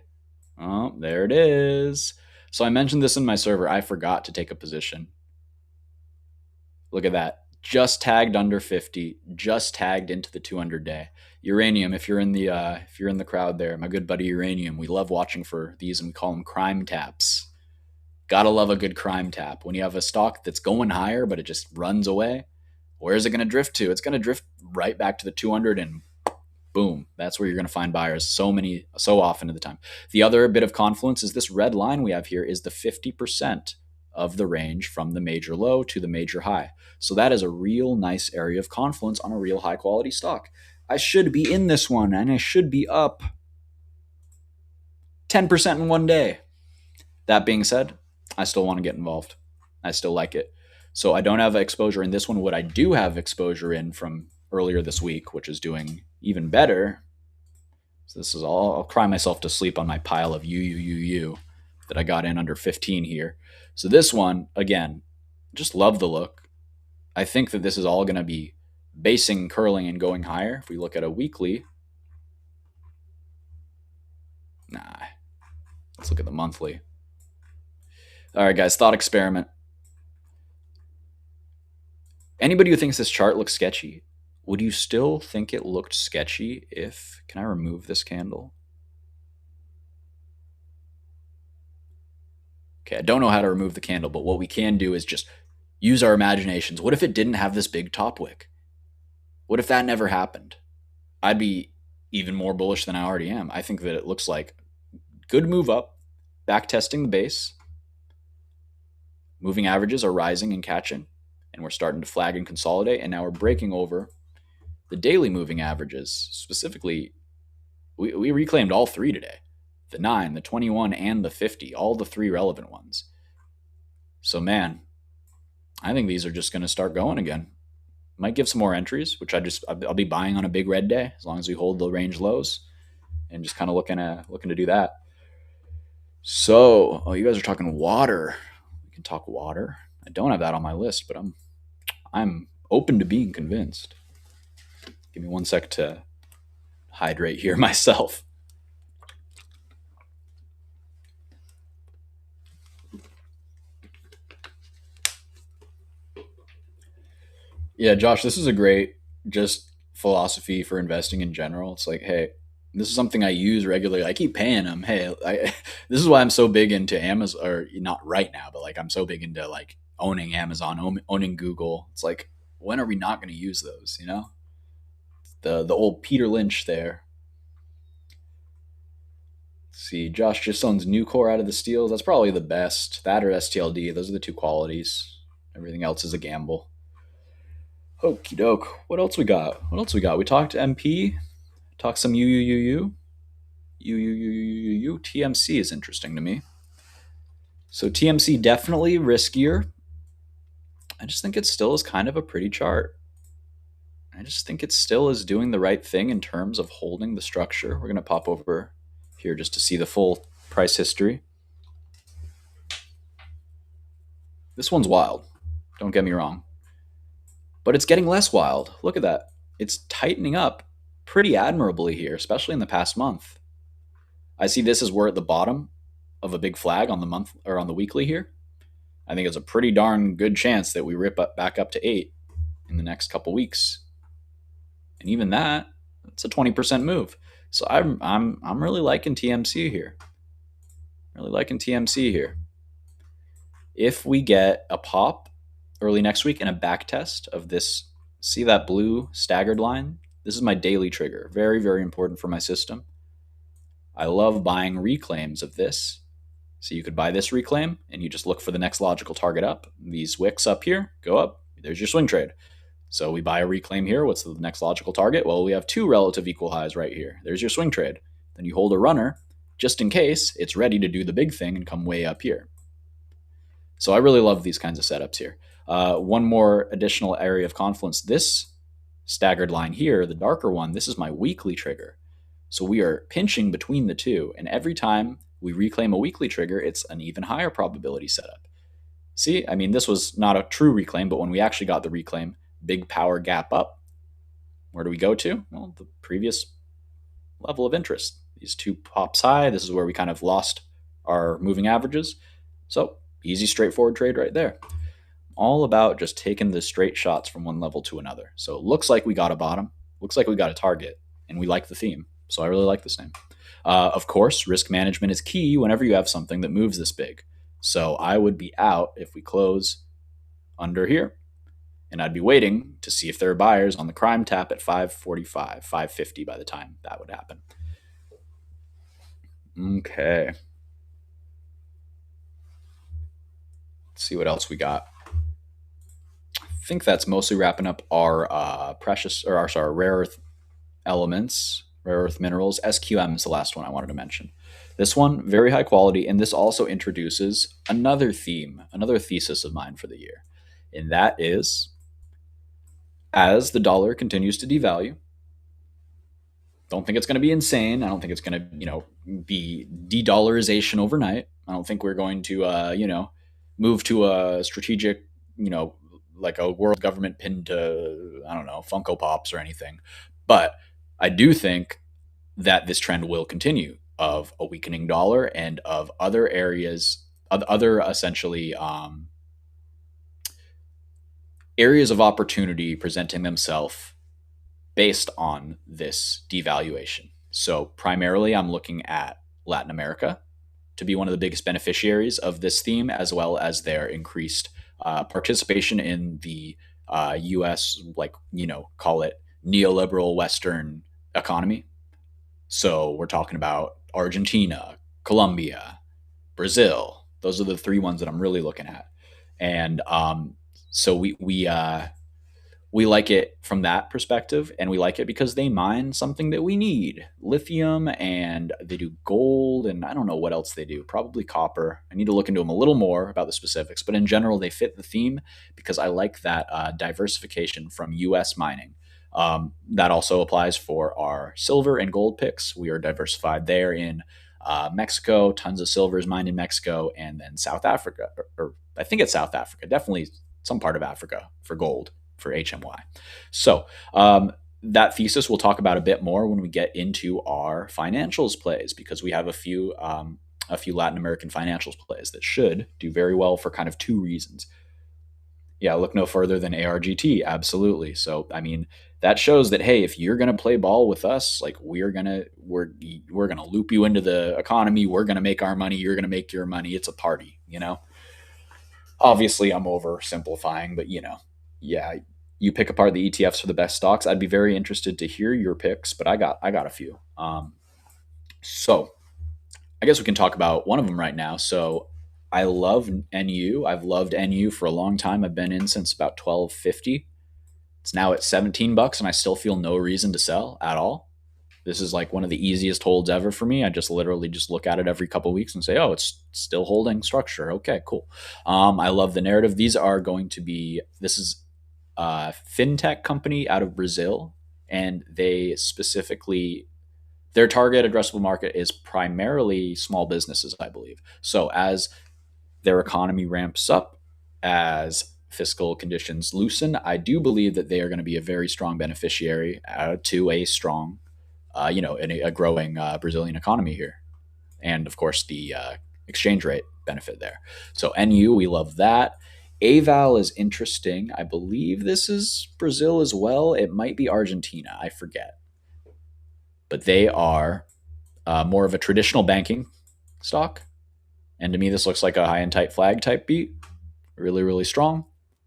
Oh, there it is. So I mentioned this in my server. I forgot to take a position. Look at that. Just tagged under 50, just tagged into the 200 day. Uranium, if you're in the crowd there, my good buddy Uranium, we love watching for these and we call them crime taps. Gotta love a good crime tap. When you have a stock that's going higher, but it just runs away, where is it going to drift to? It's going to drift right back to the 200 and boom, that's where you're going to find buyers so often at the time. The other bit of confluence is this red line we have here is the 50% of the range from the major low to the major high. So that is a real nice area of confluence on a real high quality stock. I should be in this one and I should be up 10% in one day. That being said, I still want to get involved. I still like it. So I don't have exposure in this one. What I do have exposure in from earlier this week, which is doing even better. So this is all, I'll cry myself to sleep on my pile of UUUU that I got in under 15 here. So this one, again, just love the look. I think that this is all going to be basing, curling, and going higher. If we look at a weekly, let's look at the monthly. All right, guys, thought experiment. Anybody who thinks this chart looks sketchy, would you still think it looked sketchy if, can I remove this candle? Okay, I don't know how to remove the candle, but what we can do is just use our imaginations. What if it didn't have this big top wick? What if that never happened? I'd be even more bullish than I already am. I think that it looks like good move up, back testing the base. Moving averages are rising and catching, and we're starting to flag and consolidate, and now we're breaking over the daily moving averages. Specifically, we reclaimed all three today. The 9, the 21, and the 50, all the three relevant ones. So man, I think these are just going to start going again. Might give some more entries, which I'll be buying on a big red day as long as we hold the range lows and just kind of looking to do that. So, oh, you guys are talking water. We can talk water. I don't have that on my list, but I'm open to being convinced. Give me one sec to hydrate here myself. Yeah, Josh, this is a great just philosophy for investing in general. It's like, hey, this is something I use regularly. I keep paying them. Hey, this is why I'm so big into Amazon, or not right now, but like I'm so big into like owning Amazon, owning Google. It's like, when are we not going to use those? You know, the old Peter Lynch there. Let's see, Josh just owns new core out of the steels. That's probably the best. That or STLD. Those are the two qualities. Everything else is a gamble. Okie doke. What else we got? What else we got? We talked MP. Talk some UUUU. TMC is interesting to me. So TMC definitely riskier. I just think it still is kind of a pretty chart. I just think it still is doing the right thing in terms of holding the structure. We're going to pop over here just to see the full price history. This one's wild. Don't get me wrong. But it's getting less wild. Look at that. It's tightening up pretty admirably here, especially in the past month. I see this as we're at the bottom of a big flag on the month or on the weekly here. I think it's a pretty darn good chance that we rip up back up to 8 in the next couple weeks. And even that, it's a 20% move. So I'm really liking TMC here. Really liking TMC here. If we get a pop early next week and a back test of this, see that blue staggered line? This is my daily trigger. Very, very important for my system. I love buying reclaims of this. So you could buy this reclaim and you just look for the next logical target up. These wicks up here go up. There's your swing trade. So we buy a reclaim here. What's the next logical target? Well, we have two relative equal highs right here. There's your swing trade. Then you hold a runner just in case it's ready to do the big thing and come way up here. So I really love these kinds of setups here. One more additional area of confluence. This staggered line here, the darker one, this is my weekly trigger. So we are pinching between the two. And every time we reclaim a weekly trigger, it's an even higher probability setup. See, I mean, this was not a true reclaim, but when we actually got the reclaim, big power gap up. Where do we go to? Well, the previous level of interest. These two pops high. This is where we kind of lost our moving averages. So easy, straightforward trade right there. All about just taking the straight shots from one level to another. So it looks like we got a bottom, looks like we got a target, and we like the theme. So I really like this name. Of course, risk management is key whenever you have something that moves this big. So I would be out if we close under here, and I'd be waiting to see if there are buyers on the crime tap at 545, 550 by the time that would happen. Okay. Let's see what else we got. I think that's mostly wrapping up our rare earth elements, rare earth minerals. SQM is the last one I wanted to mention. This one, very high quality, and this also introduces another theme, another thesis of mine for the year. And that is, as the dollar continues to devalue, don't think it's going to be insane. I don't think it's going to, be de-dollarization overnight. I don't think we're going to, move to a strategic, like a world government pinned to, I don't know, Funko Pops or anything. But I do think that this trend will continue of a weakening dollar and of other areas, other essentially areas of opportunity presenting themselves based on this devaluation. So primarily, I'm looking at Latin America to be one of the biggest beneficiaries of this theme, as well as their increased participation in the U.S., call it neoliberal Western economy. So we're talking about Argentina, Colombia, Brazil. Those are the three ones that I'm really looking at. And so we like it from that perspective, and we like it because they mine something that we need, lithium, and they do gold, and I don't know what else they do, probably copper. I need to look into them a little more about the specifics, but in general they fit the theme because I like that diversification from US mining. That also applies for our silver and gold picks. We are diversified there in Mexico. Tons of silver is mined in Mexico, and then South Africa, or I think it's South Africa, definitely some part of Africa for gold for HMY. So that thesis we'll talk about a bit more when we get into our financials plays, because we have a few Latin American financials plays that should do very well for kind of two reasons. Yeah, look no further than ARGT. Absolutely. So, I mean, that shows that hey, if you're gonna play ball with us, like we're gonna loop you into the economy. We're gonna make our money. You're gonna make your money. It's a party, you know. Obviously, I'm oversimplifying, but yeah, you pick apart the ETFs for the best stocks. I'd be very interested to hear your picks, but I got a few. So I guess we can talk about one of them right now. So I love NU. I've loved NU for a long time. I've been in since about 12.50. It's now at $17, and I still feel no reason to sell at all. This is like one of the easiest holds ever for me. I just literally just look at it every couple of weeks and say, oh, it's still holding structure. Okay, cool. I love the narrative. This is a fintech company out of Brazil, and their target addressable market is primarily small businesses, I believe. So as their economy ramps up, as fiscal conditions loosen, I do believe that they are going to be a very strong beneficiary to a strong, a growing Brazilian economy here, and of course the exchange rate benefit there. So NU, we love that. Aval is interesting. I believe this is Brazil as well. It might be Argentina. I forget, but they are more of a traditional banking stock. And to me, this looks like a high and tight flag type beat. Really, really strong.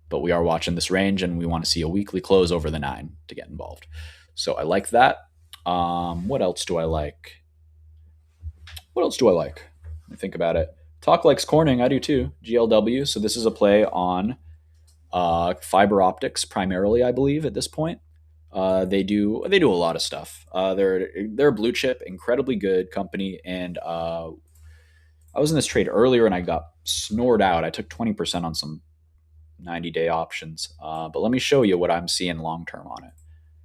But we are watching this range, and we want to see a weekly close over the 9 to get involved. So I like that. What else do I like? Let me think about it. Talk likes Corning. I do too. GLW. So this is a play on fiber optics primarily, I believe, at this point. They do a lot of stuff. They're a blue chip, incredibly good company, and I was in this trade earlier and I got snored out. I took 20% on some 90-day options, but let me show you what I'm seeing long term on it.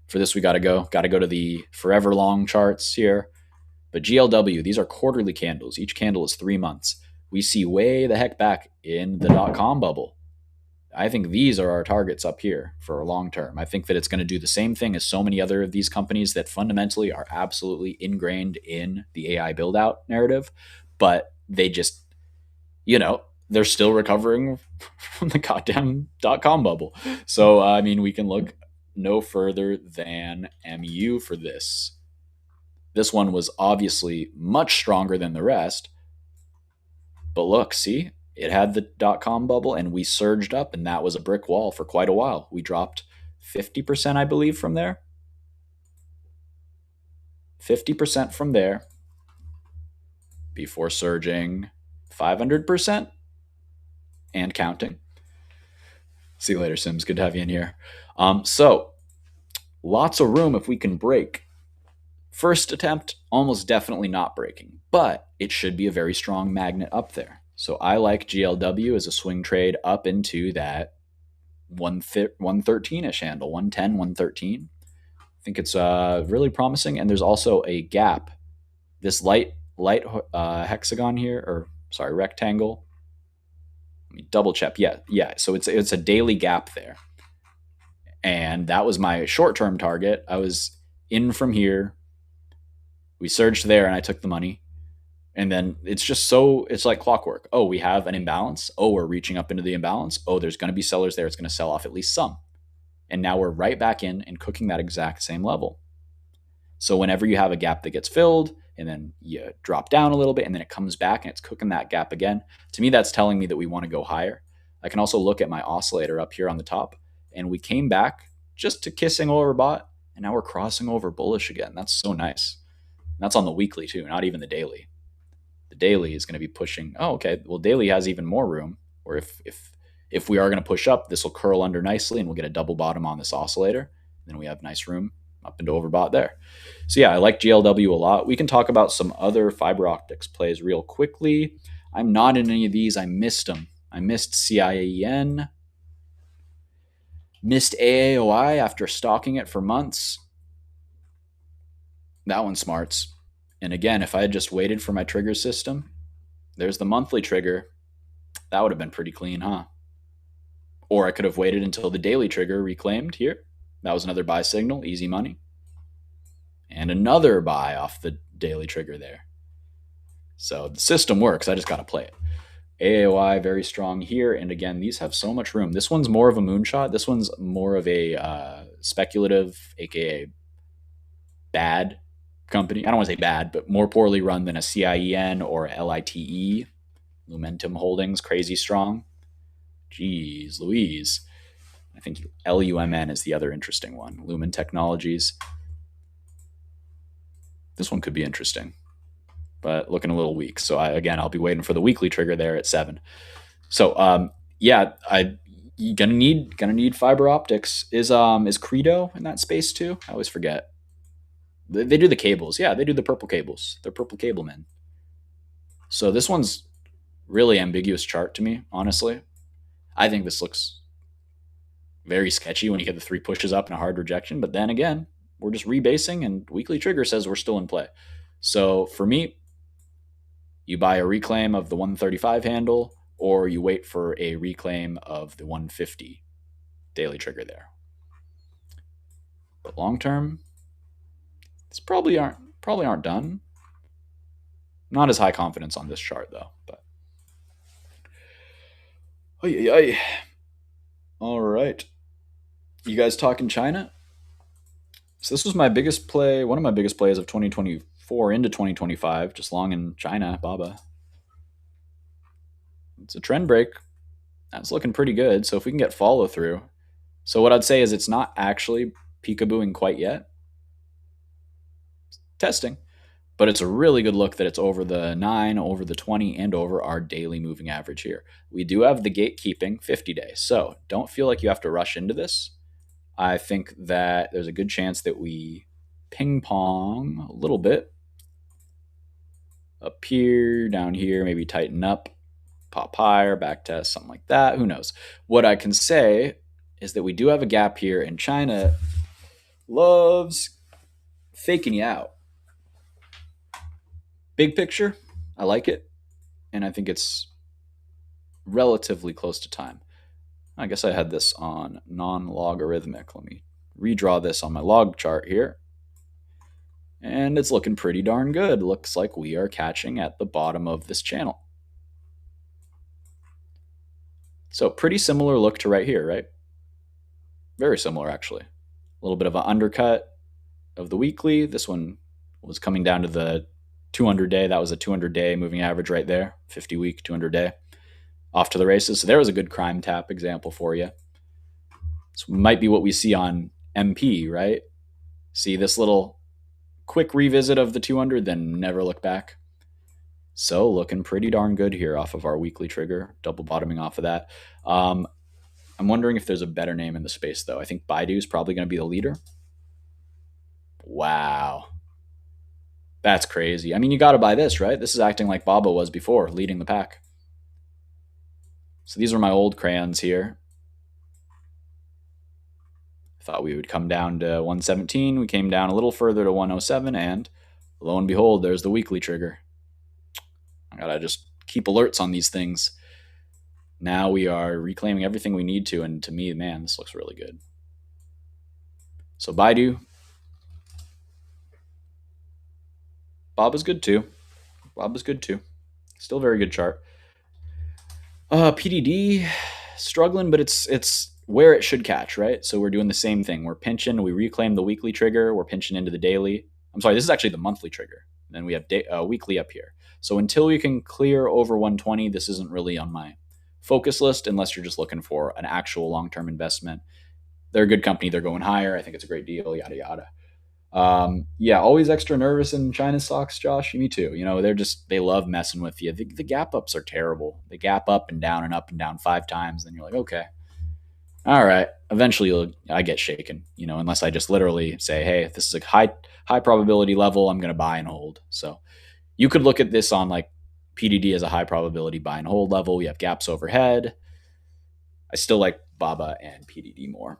For this, we got to go to the forever long charts here. But GLW, these are quarterly candles. Each candle is 3 months. We see way the heck back in the .com bubble. I think these are our targets up here for a long term. I think that it's going to do the same thing as so many other of these companies that fundamentally are absolutely ingrained in the AI build out narrative, but they just, they're still recovering from the goddamn .com bubble. So, I mean, we can look no further than MU for this. This one was obviously much stronger than the rest. But look, see, it had the .com bubble and we surged up, and that was a brick wall for quite a while. We dropped 50%, I believe, from there. 50% from there before surging 500% and counting. See you later, Sims. Good to have you in here. So lots of room if we can break. First attempt, almost definitely not breaking, but it should be a very strong magnet up there. So I like GLW as a swing trade up into that 113-ish handle, 110, 113. I think it's really promising. And there's also a gap. This light hexagon here, or sorry, rectangle. Let me double check. Yeah. So it's a daily gap there. And that was my short-term target. I was in from here. We surged there and I took the money. And then it's like clockwork. Oh, we have an imbalance. Oh, we're reaching up into the imbalance. Oh, there's going to be sellers there. It's going to sell off at least some. And now we're right back in and cooking that exact same level. So whenever you have a gap that gets filled and then you drop down a little bit and then it comes back and it's cooking that gap again, to me, that's telling me that we want to go higher. I can also look at my oscillator up here on the top, and we came back just to kissing overbought, and now we're crossing over bullish again. That's so nice. And that's on the weekly too, not even the daily. The daily is going to be pushing. Oh, okay. Well, daily has even more room. Or if If we are going to push up, this will curl under nicely and we'll get a double bottom on this oscillator. Then we have nice room up into overbought there. So yeah, I like GLW a lot. We can talk about some other fiber optics plays real quickly. I'm not in any of these. I missed them. I missed CIEN, missed AAOI after stalking it for months. That one smarts. And again, if I had just waited for my trigger system, there's the monthly trigger. That would have been pretty clean, huh? Or I could have waited until the daily trigger reclaimed here. That was another buy signal, easy money. And another buy off the daily trigger there. So the system works. I just got to play it. AAOI very strong here. And again, these have so much room. This one's more of a moonshot. This one's more of a speculative, aka bad company. I don't want to say bad, but more poorly run than a CIEN or LITE. Lumentum Holdings, crazy strong. Jeez Louise. I think LUMN is the other interesting one. Lumen Technologies. This one could be interesting, but looking a little weak. So I'll be waiting for the weekly trigger there at 7. So yeah, you gonna need fiber optics. Is Credo in that space too? I always forget. They do the cables. Yeah, they do the purple cables. They're purple cable men. So this one's really ambiguous chart to me, honestly. I think this looks very sketchy when you get the 3 pushes up and a hard rejection. But then again, we're just rebasing and weekly trigger says we're still in play. So for me, you buy a reclaim of the 135 handle or you wait for a reclaim of the 150 daily trigger there. But long term, this probably aren't done. Not as high confidence on this chart though, but all right. You guys talking China? So this was my biggest play, one of my biggest plays of 2024 into 2025, just long in China, Baba. It's a trend break. That's looking pretty good. So if we can get follow through. So what I'd say is it's not actually peekabooing quite yet. Testing. But it's a really good look that it's over the 9, over the 20, and over our daily moving average here. We do have the gatekeeping 50 days. So don't feel like you have to rush into this. I think that there's a good chance that we ping pong a little bit. Up here, down here, maybe tighten up, pop higher, back test, something like that. Who knows? What I can say is that we do have a gap here, and China loves faking you out. Big picture, I like it, and I think it's relatively close to time. I guess I had this on non-logarithmic. Let me redraw this on my log chart here. And it's looking pretty darn good. Looks like we are catching at the bottom of this channel. So pretty similar look to right here, right? Very similar, actually. A little bit of an undercut of the weekly. This one was coming down to the 200-day. That was a 200-day moving average right there. 50-week, 200-day. Off to the races. So there was a good crime tap example for you. This might be what we see on MP, right? See this little quick revisit of the 200, then never look back. So looking pretty darn good here off of our weekly trigger, double bottoming off of that. I'm wondering if there's a better name in the space, though. I think Baidu is probably going to be the leader. Wow. That's crazy. I mean, you got to buy this, right? This is acting like Baba was before, leading the pack. So these are my old crayons here. Thought we would come down to 117. We came down a little further to 107, and lo and behold, there's the weekly trigger. I gotta just keep alerts on these things. Now we are reclaiming everything we need to, and to me, man, this looks really good. So Baidu. Baba's good too. Still very good chart. PDD, struggling, but it's where it should catch, right? So we're doing the same thing. We're pinching. We reclaim the weekly trigger. We're pinching into the daily. I'm sorry, this is actually the monthly trigger. And then we have weekly up here. So until we can clear over 120, this isn't really on my focus list unless you're just looking for an actual long-term investment. They're a good company. They're going higher. I think it's a great deal, yada, yada. Yeah, always extra nervous in China stocks, Josh. Me too. They love messing with you. The gap ups are terrible. They gap up and down 5 times. Then you're like, okay, all right. Eventually, I get shaken. Unless I just literally say, hey, if this is a high probability level, I'm going to buy and hold. So you could look at this on like PDD as a high probability buy and hold level. We have gaps overhead. I still like BABA and PDD more.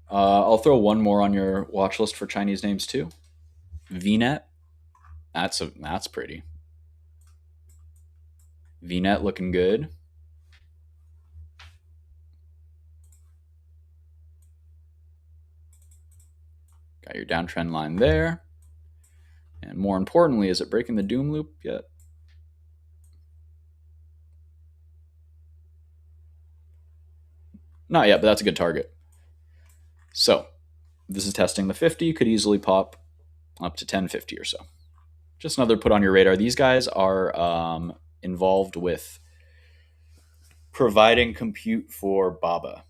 I'll throw one more on your watch list for Chinese names too. VNet. That's pretty. VNet looking good. Got your downtrend line there. And more importantly, is it breaking the doom loop yet? Not yet, but that's a good target. So this is testing the 50. Could easily pop up to 1050 or so. Just another put on your radar. These guys are involved with providing compute for BABA.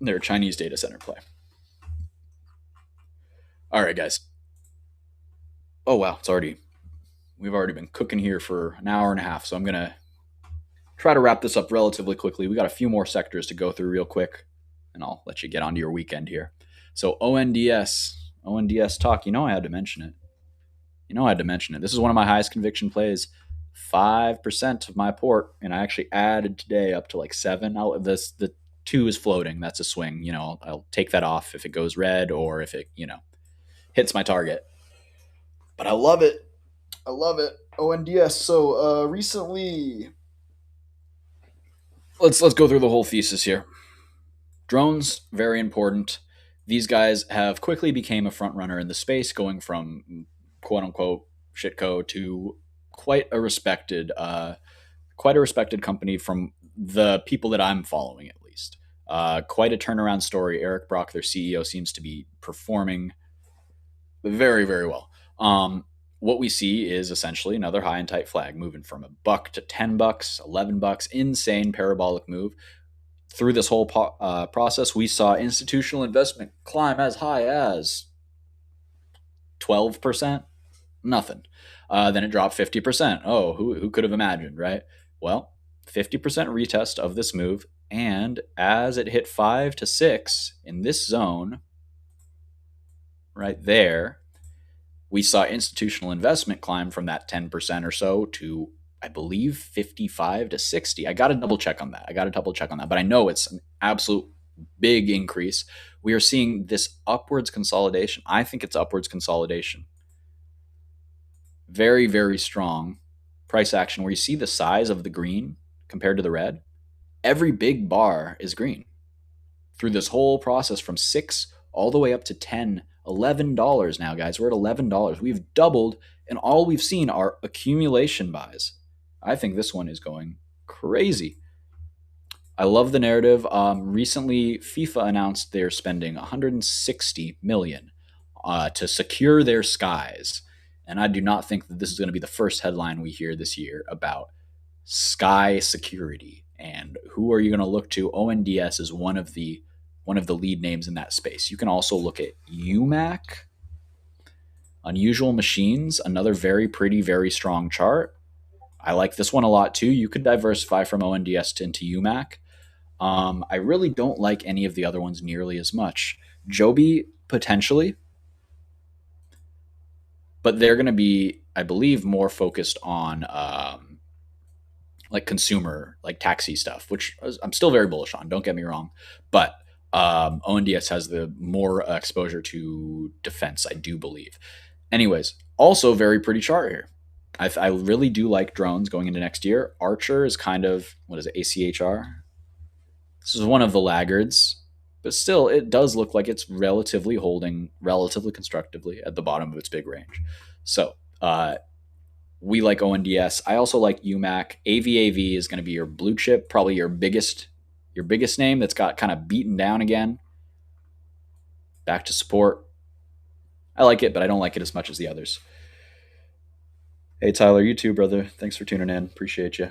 They're a Chinese data center play. All right, guys. Oh wow, we've already been cooking here for an hour and a half, so I'm gonna try to wrap this up relatively quickly. We got a few more sectors to go through real quick, and I'll let you get onto your weekend here. So ONDS talk. I had to mention it. I had to mention it. This is one of my highest conviction plays. 5% of my port, and I actually added today up to like 7. The 2 is floating. That's a swing. I'll take that off if it goes red or if it hits my target. But I love it. I love it. ONDS. So recently, let's go through the whole thesis here. Drones, very important. These guys have quickly became a front runner in the space, going from quote unquote shitco to quite a respected company from the people that I'm following, at least. Quite a turnaround story. Eric Brock, their CEO, seems to be performing very, very well. What we see is essentially another high and tight flag moving from $1 to $10, $11, insane parabolic move. Through this whole process, we saw institutional investment climb as high as 12%. Nothing. Then it dropped 50%. Oh, who could have imagined, right? Well, 50% retest of this move. And as it hit 5 to 6 in this zone right there, we saw institutional investment climb from that 10% or so to, I believe, 55 to 60. I got to double check on that. But I know it's an absolute big increase. We are seeing this upwards consolidation. I think it's upwards consolidation. Very, very strong price action where you see the size of the green compared to the red. Every big bar is green through this whole process from 6 all the way up to 10, $11 now, guys. We're at $11. We've doubled, and all we've seen are accumulation buys. I think this one is going crazy. I love the narrative. Recently, FIFA announced they're spending 160 million to secure their skies, and I do not think that this is going to be the first headline we hear this year about sky security. And who are you going to look to? ONDS is one of the lead names in that space. You can also look at UMAC, Unusual Machines, another very pretty, very strong chart. I like this one a lot too. You could diversify from ONDS into UMAC. I really don't like any of the other ones nearly as much. Joby, potentially, but they're going to be, I believe, more focused on like consumer, like taxi stuff, which I'm still very bullish on. Don't get me wrong, but ONDS has the more exposure to defense, I do believe. Anyways, also very pretty chart here. I really do like drones going into next year. Archer is kind of, what is it, ACHR? This is one of the laggards, but still, it does look like it's relatively holding relatively constructively at the bottom of its big range. So we like ONDS. I also like UMAC. AVAV is going to be your blue chip, probably your biggest name that's got kind of beaten down again. Back to support. I like it, but I don't like it as much as the others. Hey, Tyler, you too, brother. Thanks for tuning in. Appreciate you.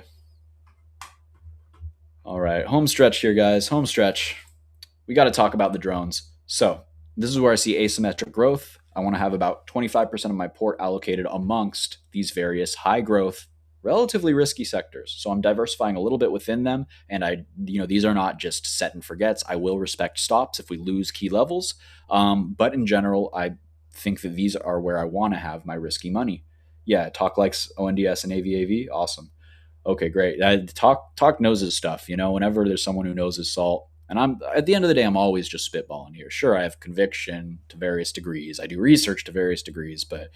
All right, home stretch here, guys. Home stretch. We got to talk about the drones. So, this is where I see asymmetric growth. I want to have about 25% of my port allocated amongst these various high growth, relatively risky sectors. So, I'm diversifying a little bit within them. And these are not just set and forgets. I will respect stops if we lose key levels. But in general, I think that these are where I want to have my risky money. Yeah, talk likes ONDS and AVAV. Awesome. Okay, great. Talk knows his stuff. Whenever there's someone who knows his salt, and I'm at the end of the day, I'm always just spitballing here. Sure, I have conviction to various degrees. I do research to various degrees, but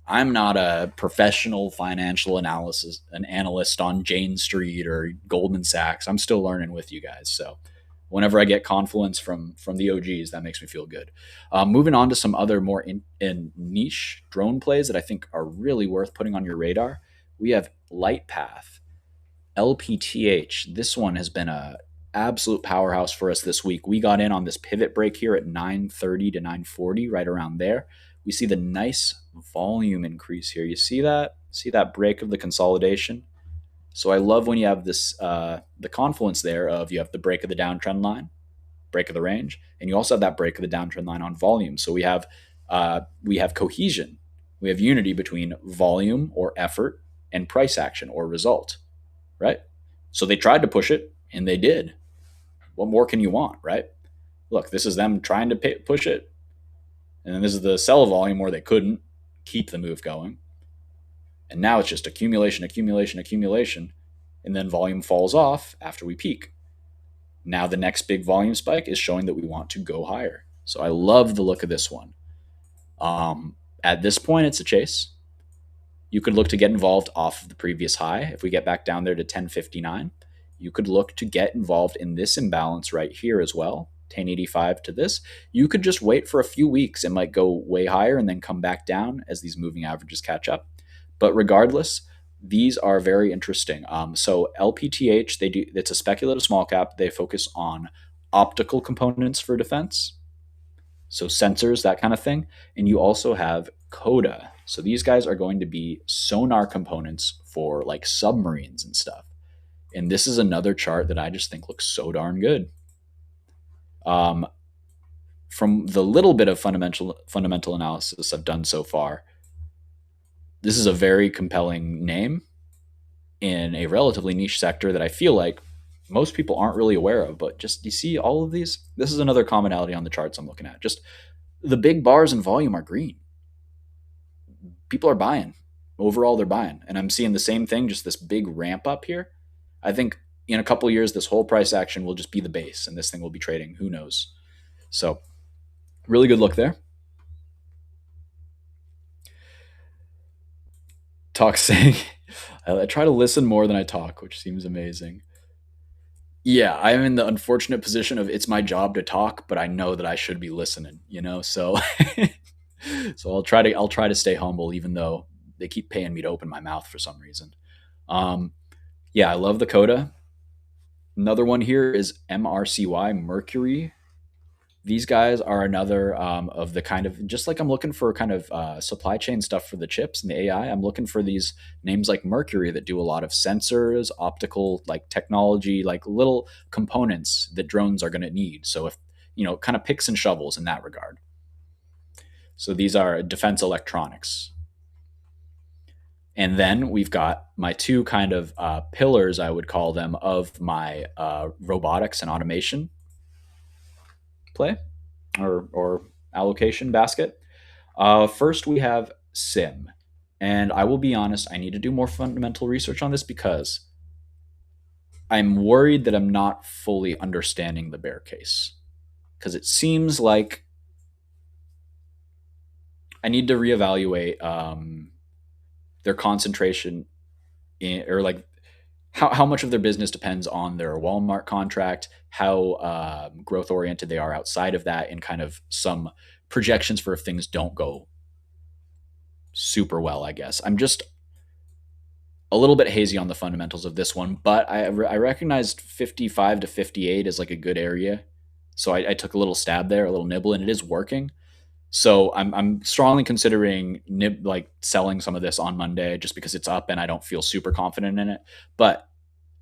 I'm not a professional financial analysis an analyst on Jane Street or Goldman Sachs. I'm still learning with you guys. So whenever I get confluence from the OGs, that makes me feel good. Moving on to some other more in niche drone plays that I think are really worth putting on your radar. We have Lightpath. LPTH, this one has been a absolute powerhouse for us this week. We got in on this pivot break here at 930 to 940, right around there. We see the nice volume increase here. You see that? See that break of the consolidation? So I love when you have this the confluence there of you have the break of the downtrend line, break of the range, and you also have that break of the downtrend line on volume. So we have cohesion, we have unity between volume or effort and price action or result, right? So they tried to push it, and they did. What more can you want, right? Look, this is them trying to push it, and then this is the sell volume where they couldn't keep the move going. And now it's just accumulation, accumulation, accumulation, and then volume falls off after we peak. Now the next big volume spike is showing that we want to go higher. So I love the look of this one. At this point, it's a chase. You could look to get involved off of the previous high. If we get back down there to 1059, you could look to get involved in this imbalance right here as well, 1085 to this. You could just wait for a few weeks. It might go way higher and then come back down as these moving averages catch up. But regardless, these are very interesting. So LPTH, it's a speculative small cap. They focus on optical components for defense, so sensors, that kind of thing. And you also have Coda. So these guys are going to be sonar components for like submarines and stuff. And this is another chart that I just think looks so darn good. From the little bit of fundamental analysis I've done so far, this is a very compelling name in a relatively niche sector that I feel like most people aren't really aware of. But just you see all of these, this is another commonality on the charts I'm looking at. Just the big bars in volume are green. People are buying. Overall, they're buying. And I'm seeing the same thing, just this big ramp up here. I think in a couple of years, this whole price action will just be the base and this thing will be trading. Who knows? So, really good look there. Talk saying, I try to listen more than I talk, which seems amazing. Yeah, I'm in the unfortunate position of it's my job to talk, but I know that I should be listening. So so I'll try to stay humble even though they keep paying me to open my mouth for some reason. Um yeah, I love the Coda. Another one here is MRCY, Mercury. These guys are another of the kind of, just like I'm looking for kind of supply chain stuff for the chips and the AI. I'm looking for these names like Mercury that do a lot of sensors, optical like technology, like little components that drones are going to need. So if kind of picks and shovels in that regard. So these are defense electronics. And then we've got my two kind of pillars, I would call them, of my robotics and automation play or allocation basket. First, we have Sim. And I will be honest, I need to do more fundamental research on this because I'm worried that I'm not fully understanding the bear case. Because it seems like I need to reevaluate their concentration or like how much of their business depends on their Walmart contract, how growth oriented they are outside of that, and kind of some projections for if things don't go super well, I guess. I'm just a little bit hazy on the fundamentals of this one, but I recognized 55 to 58 as like a good area. So I took a little stab there, a little nibble, and it is working. So I'm strongly considering like selling some of this on Monday just because it's up and I don't feel super confident in it. But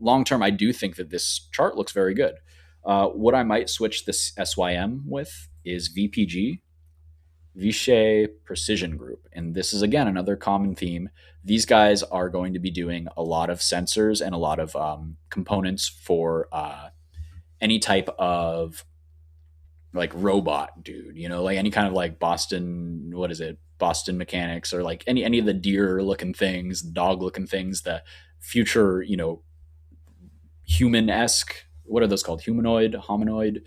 long term, I do think that this chart looks very good. What I might switch this SYM with is VPG, Vishay Precision Group. And this is, again, another common theme. These guys are going to be doing a lot of sensors and a lot of components for any type of like robot dude, like any kind of like Boston, what is it? Boston Mechanics, or like any of the deer looking things, dog looking things, the future, human esque. What are those called? Hominoid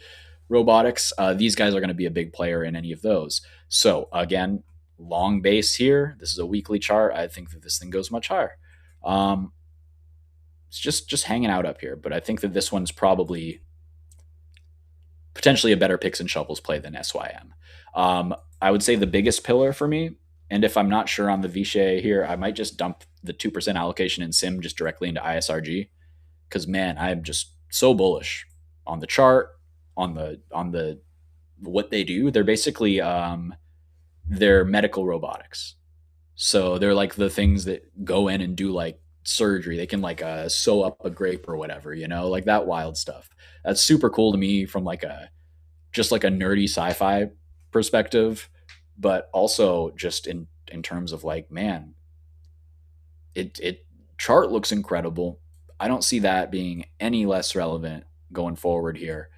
robotics. These guys are going to be a big player in any of those. So again, long base here. This is a weekly chart. I think that this thing goes much higher. It's just hanging out up here, but I think that this one's probably potentially a better picks and shovels play than SYM. I would say the biggest pillar for me, and if I'm not sure on the Vishay here, I might just dump the 2% allocation in SIM just directly into ISRG, because man, I'm just so bullish on the chart, on the what they do. They're basically they're medical robotics. So they're like the things that go in and do like surgery. They can like sew up a grape or whatever, like that wild stuff. That's super cool to me from like a just like a nerdy sci-fi perspective, but also just in terms of like, man, it chart looks incredible. I don't see that being any less relevant going forward here.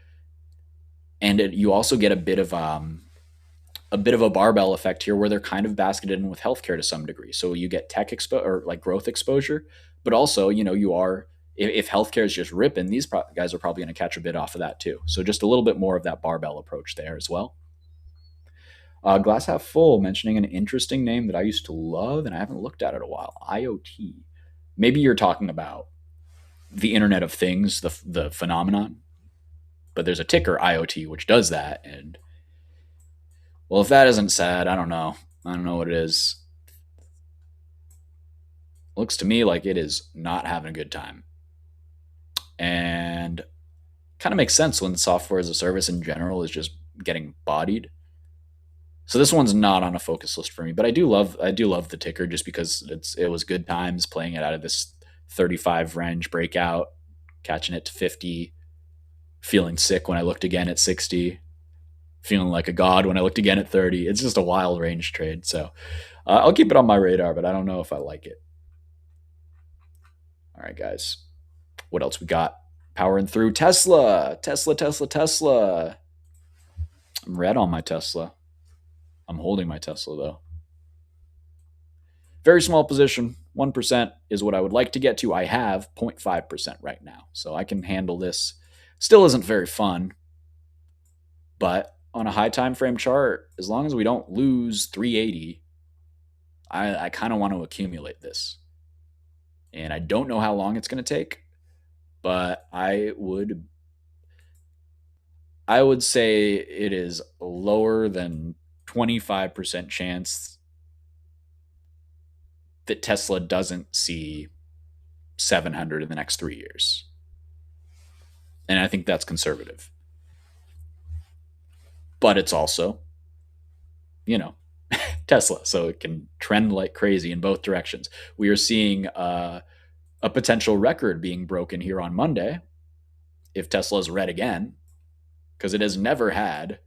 And you also get a bit of a barbell effect here where they're kind of basketed in with healthcare to some degree. So you get tech or like growth exposure, but also, you are, if healthcare is just ripping, these guys are probably going to catch a bit off of that too. So just a little bit more of that barbell approach there as well. Glass half full mentioning an interesting name that I used to love and I haven't looked at it in a while. IoT. Maybe you're talking about the Internet of Things, the phenomenon, but there's a ticker IoT which does that. And well, if that isn't sad, I don't know. I don't know what it is. Looks to me like it is not having a good time. And kind of makes sense when software as a service in general is just getting bodied. So this one's not on a focus list for me, but I do love the ticker just because it was good times playing it out of this 35 range breakout, catching it to 50, feeling sick when I looked again at 60, feeling like a god when I looked again at 30. It's just a wild range trade. So I'll keep it on my radar, but I don't know if I like it. All right, guys. What else we got? Powering through Tesla. I'm red on my Tesla. I'm holding my Tesla, though. Very small position. 1% is what I would like to get to. I have 0.5% right now, so I can handle this. Still isn't very fun, but on a high time frame chart, as long as we don't lose 380, I kind of want to accumulate this. And I don't know how long it's going to take, but I would say it is lower than 25% chance that Tesla doesn't see 700 in the next 3 years. And I think that's conservative. But it's also, Tesla, so it can trend like crazy in both directions. We are seeing a potential record being broken here on Monday if Tesla's red again, because it has never had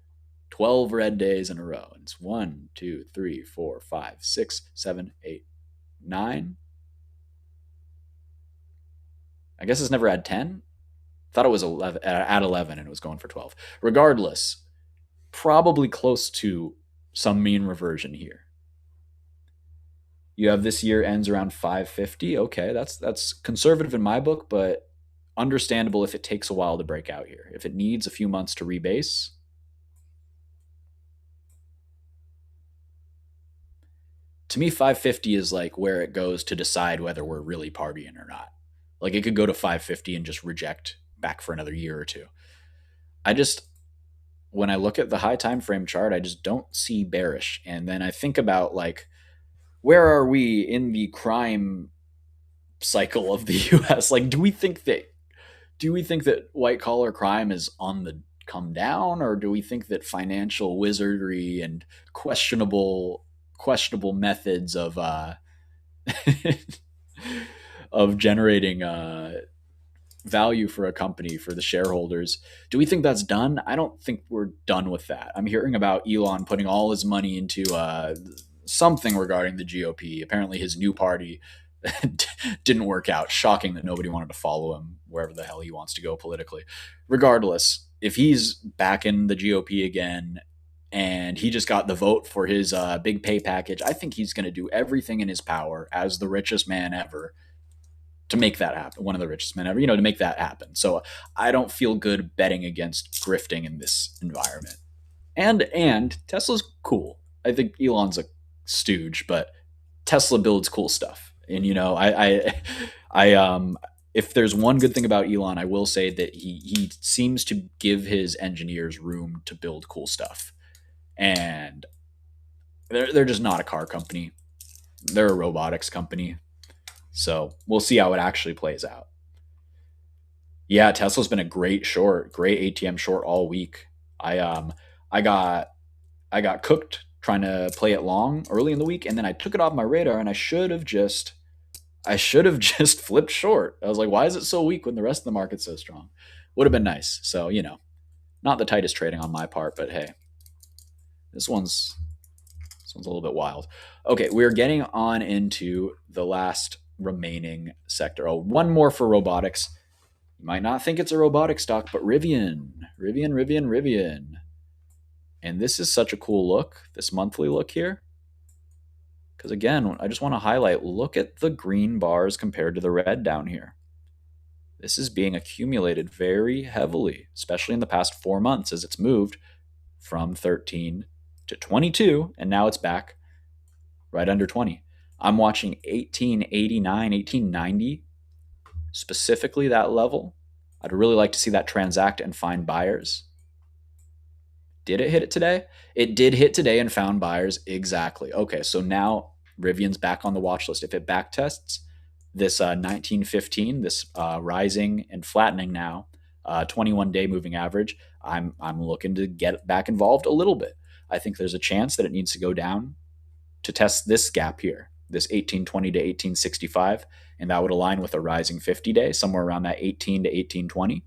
12 red days in a row. It's 1, 2, 3, 4, 5, 6, 7, 8, 9. I guess it's never had 10. Thought it was 11 at 11 and it was going for 12. Regardless, probably close to some mean reversion here. You have this year ends around 550. Okay, that's conservative in my book, but understandable if it takes a while to break out here. If it needs a few months to rebase, to me 550 is like where it goes to decide whether we're really partying or not. Like it could go to 550 and just reject back for another year or two. When I look at the high time frame chart, I just don't see bearish. And then I think about like, where are we in the crime cycle of the US? Like, do we think that white collar crime is on the come down, or do we think that financial wizardry and questionable methods of of generating value for a company for the shareholders. Do we think that's done? I don't think we're done with that. I'm hearing about Elon putting all his money into something regarding the GOP. Apparently, his new party didn't work out. Shocking that nobody wanted to follow him wherever the hell he wants to go politically. Regardless, if he's back in the GOP again and he just got the vote for his big pay package, I think he's going to do everything in his power as the richest man ever to make that happen. One of the richest men ever, to make that happen. So I don't feel good betting against grifting in this environment. And Tesla's cool. I think Elon's a stooge, but Tesla builds cool stuff. And if there's one good thing about Elon, I will say that he seems to give his engineers room to build cool stuff. And they're just not a car company. They're a robotics company. So we'll see how it actually plays out. Yeah, Tesla's been a great short, great ATM short all week. I got I got cooked trying to play it long early in the week, and then I took it off my radar, and I should have just flipped short. I was like, why is it so weak when the rest of the market's so strong? Would have been nice. So not the tightest trading on my part, but hey, this one's a little bit wild. Okay, we're getting on into the last remaining sector. Oh, one more for robotics. You might not think it's a robotic stock, but Rivian. And this is such a cool look, this monthly look here. Because again, I just want to highlight, look at the green bars compared to the red down here. This is being accumulated very heavily, especially in the past 4 months as it's moved from 13 to 22, and now it's back right under 20. I'm watching 1889, 1890, specifically that level. I'd really like to see that transact and find buyers. Did it hit it today? It did hit today and found buyers. Exactly. Okay, so now Rivian's back on the watch list. If it back tests this 1915, this rising and flattening now, 21-day moving average, I'm looking to get back involved a little bit. I think there's a chance that it needs to go down to test this gap here, this 1820 to 1865, and that would align with a rising 50-day, somewhere around that 18 to 1820.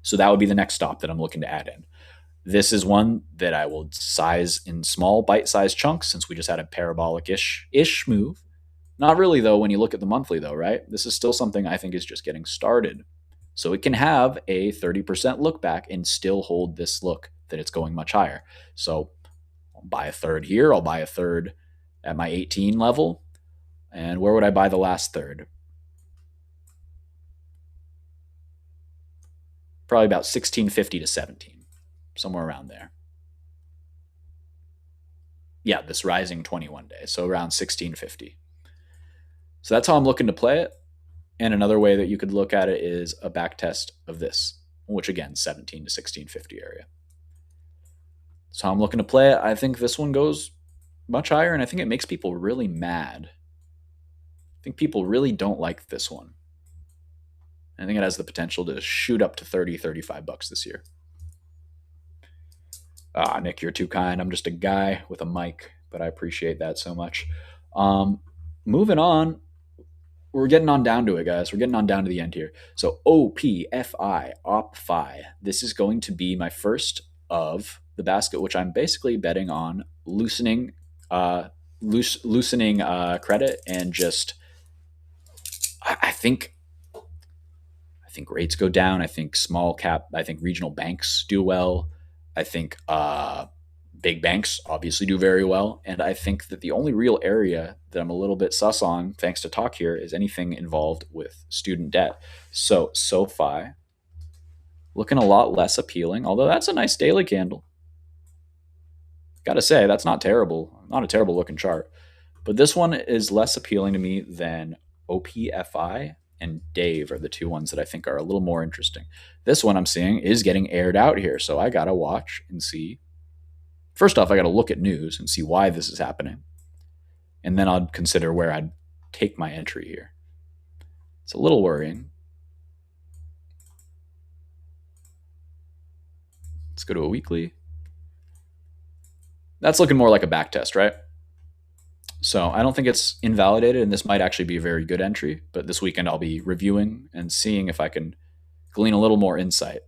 So that would be the next stop that I'm looking to add in. This is one that I will size in small bite-sized chunks since we just had a parabolic-ish move. Not really, though, when you look at the monthly, though, right? This is still something I think is just getting started. So it can have a 30% look back and still hold this look that it's going much higher. So I'll buy a third here. I'll buy a third at my 18 level. And where would I buy the last third? Probably about 1650 to 17, somewhere around there. Yeah, this rising 21 day, so around 1650. So that's how I'm looking to play it. And another way that you could look at it is a back test of this, which again, 17 to 1650 area. So I'm looking to play it. I think this one goes much higher, and I think it makes people really mad. I think people really don't like this one. I think it has the potential to shoot up to 30, 35 bucks this year. Nick, you're too kind. I'm just a guy with a mic, but I appreciate that so much. Moving on, we're getting on down to it, guys. We're getting on down to the end here. So OPFI, OPFI. This is going to be my first of the basket, which I'm basically betting on loosening credit and just I think rates go down. I think small cap. I think regional banks do well. I think big banks obviously do very well. And I think that the only real area that I'm a little bit sus on, thanks to talk here, is anything involved with student debt. So SoFi, looking a lot less appealing, although that's a nice daily candle. Gotta say, that's not terrible. Not a terrible looking chart. But this one is less appealing to me than OPFI and Dave are the two ones that I think are a little more interesting. This one I'm seeing is getting aired out here, so I gotta watch and see. First off, I gotta look at news and see why this is happening. And then I'll consider where I'd take my entry here. It's a little worrying. Let's go to a weekly. That's looking more like a back test, right? So I don't think it's invalidated, and this might actually be a very good entry. But this weekend I'll be reviewing and seeing if I can glean a little more insight.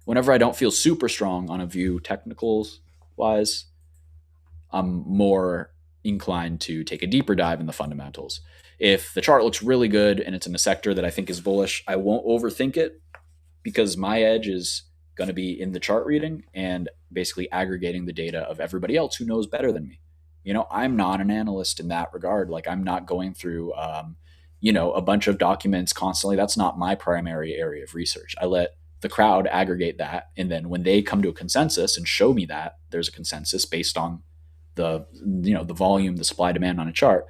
Whenever I don't feel super strong on a view technicals wise, I'm more inclined to take a deeper dive in the fundamentals. If the chart looks really good and it's in a sector that I think is bullish, I won't overthink it because my edge is going to be in the chart reading and basically aggregating the data of everybody else who knows better than me. I'm not an analyst in that regard. Like, I'm not going through, a bunch of documents constantly. That's not my primary area of research. I let the crowd aggregate that. And then when they come to a consensus and show me that there's a consensus based on the volume, the supply demand on a chart,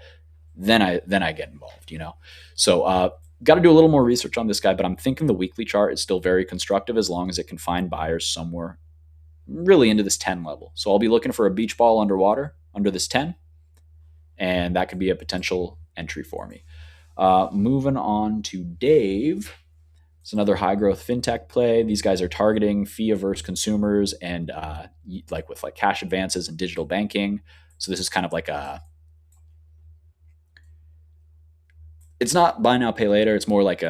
then I get involved. So got to do a little more research on this guy, but I'm thinking the weekly chart is still very constructive as long as it can find buyers somewhere really into this 10 level. So I'll be looking for a beach ball underwater under this 10, and that could be a potential entry for me. Moving on to Dave. It's another high growth fintech play. These guys are targeting fee averse consumers and with cash advances and digital banking. So this is kind of like it's not buy now pay later. It's more like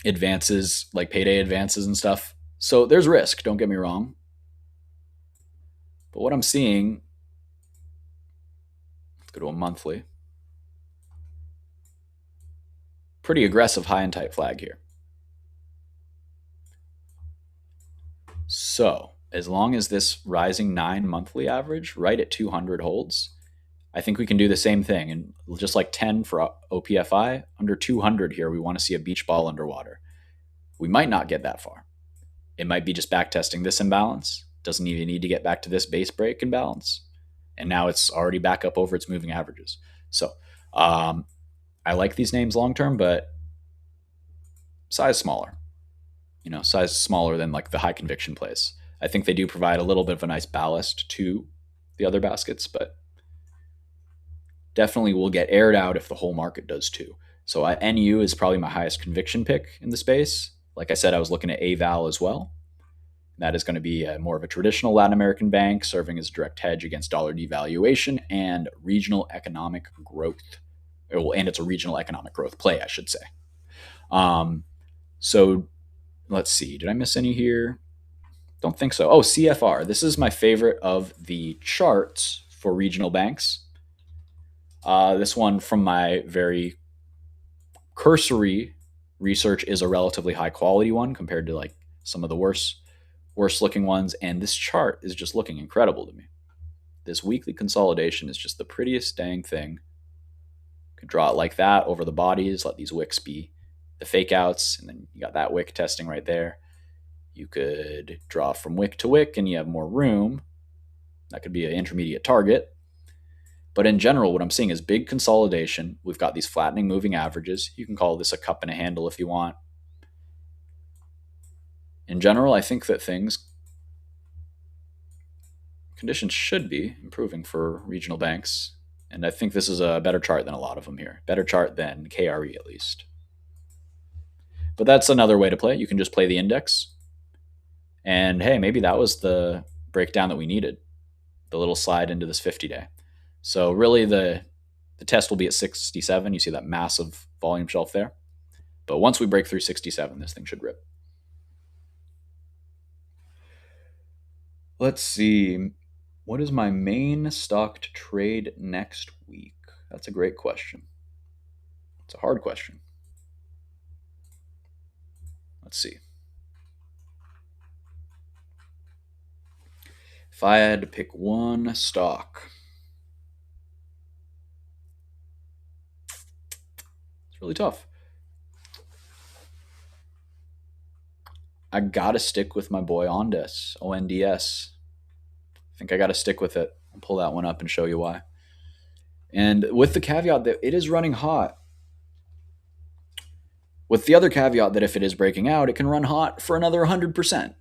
advances, like payday advances and stuff. So there's risk. Don't get me wrong. But what I'm seeing, let's go to a monthly. Pretty aggressive high and tight flag here. So as long as this rising 9 monthly average right at 200 holds, I think we can do the same thing. And just like 10 for OPFI, under 200 here, we want to see a beach ball underwater. We might not get that far. It might be just back testing this imbalance. Doesn't even need to get back to this base break imbalance. And now it's already back up over its moving averages. So I like these names long term, but size smaller. Size smaller than like the high conviction plays. I think they do provide a little bit of a nice ballast to the other baskets, but definitely will get aired out if the whole market does too. So NU is probably my highest conviction pick in the space. Like I said, I was looking at AVAL as well. That is going to be more of a traditional Latin American bank serving as a direct hedge against dollar devaluation and regional economic growth. And it's a regional economic growth play, I should say. So let's see. Did I miss any here? Don't think so. Oh, CFR. This is my favorite of the charts for regional banks. This one, from my very cursory research, is a relatively high quality one compared to like some of the worse looking ones. And this chart is just looking incredible to me. This weekly consolidation is just the prettiest dang thing. Could draw it like that over the bodies, let these wicks be the fake outs, and then you got that wick testing right there. You could draw from wick to wick and you have more room. That could be an intermediate target. But in general, what I'm seeing is big consolidation. We've got these flattening moving averages. You can call this a cup and a handle if you want. In general, I think that conditions should be improving for regional banks. And I think this is a better chart than a lot of them here. Better chart than KRE at least. But that's another way to play. You can just play the index. And hey, maybe that was the breakdown that we needed. The little slide into this 50-day. So really the test will be at 67. You see that massive volume shelf there. But once we break through 67, this thing should rip. Let's see. What is my main stock to trade next week? That's a great question. It's a hard question. Let's see. If I had to pick one stock, it's really tough. I gotta stick with my boy Ondas, ONDS. I think I gotta stick with it. I'll pull that one up and show you why. And with the caveat that it is running hot. With the other caveat that if it is breaking out, it can run hot for another 100%,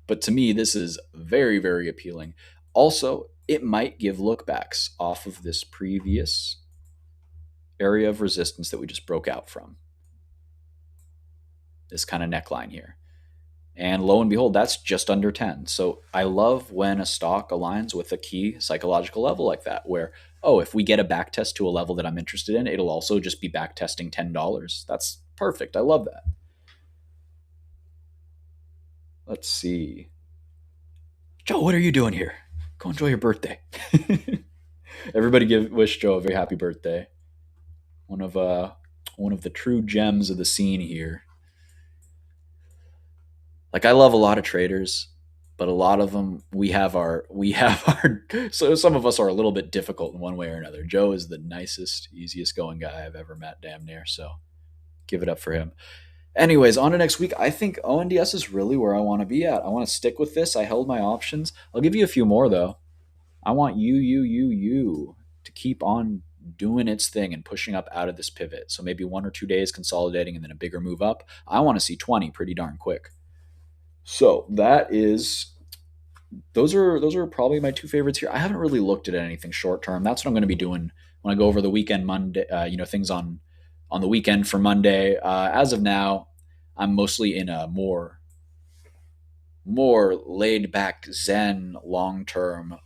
But to me, this is very, very appealing. Also, it might give lookbacks off of this previous area of resistance that we just broke out from. This kind of neckline here. And lo and behold, that's just under 10. So I love when a stock aligns with a key psychological level like that, where, oh, if we get a back test to a level that I'm interested in, it'll also just be back testing $10. Perfect. I love that. Let's see. Joe, what are you doing here? Go enjoy your birthday. Everybody give wish Joe a very happy birthday. One of uh one of the true gems of the scene here. Like I love a lot of traders, but a lot of them we have our so some of us are a little bit difficult in one way or another. Joe is the nicest, easiest going guy I've ever met, damn near. So give it up for him. Anyways, on to next week. I think ONDS is really where I want to be at. I want to stick with this. I held my options. I'll give you a few more though. I want you to keep on doing its thing and pushing up out of this pivot. So maybe 1 or 2 days consolidating and then a bigger move up. I want to see 20 pretty darn quick. So that is those are probably my two favorites here. I haven't really looked at anything short term. That's what I'm going to be doing when I go over the weekend Monday. Things on the weekend for Monday. As of now, I'm mostly in a more laid back Zen long term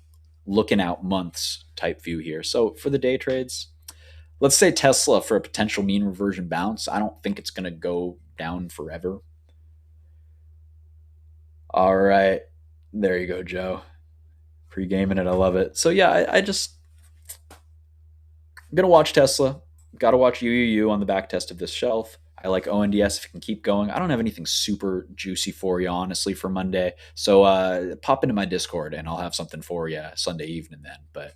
looking out months type view here. So for the day trades, let's say Tesla for a potential mean reversion bounce. I don't think it's going to go down forever. All right. There you go, Joe. Pre-gaming it. I love it. So yeah, I just I'm gonna watch Tesla. Got to watch UUU on the back test of this shelf. I like ONDS if it can keep going. I don't have anything super juicy for you, honestly, for Monday. So pop into my Discord and I'll have something for you Sunday evening then. But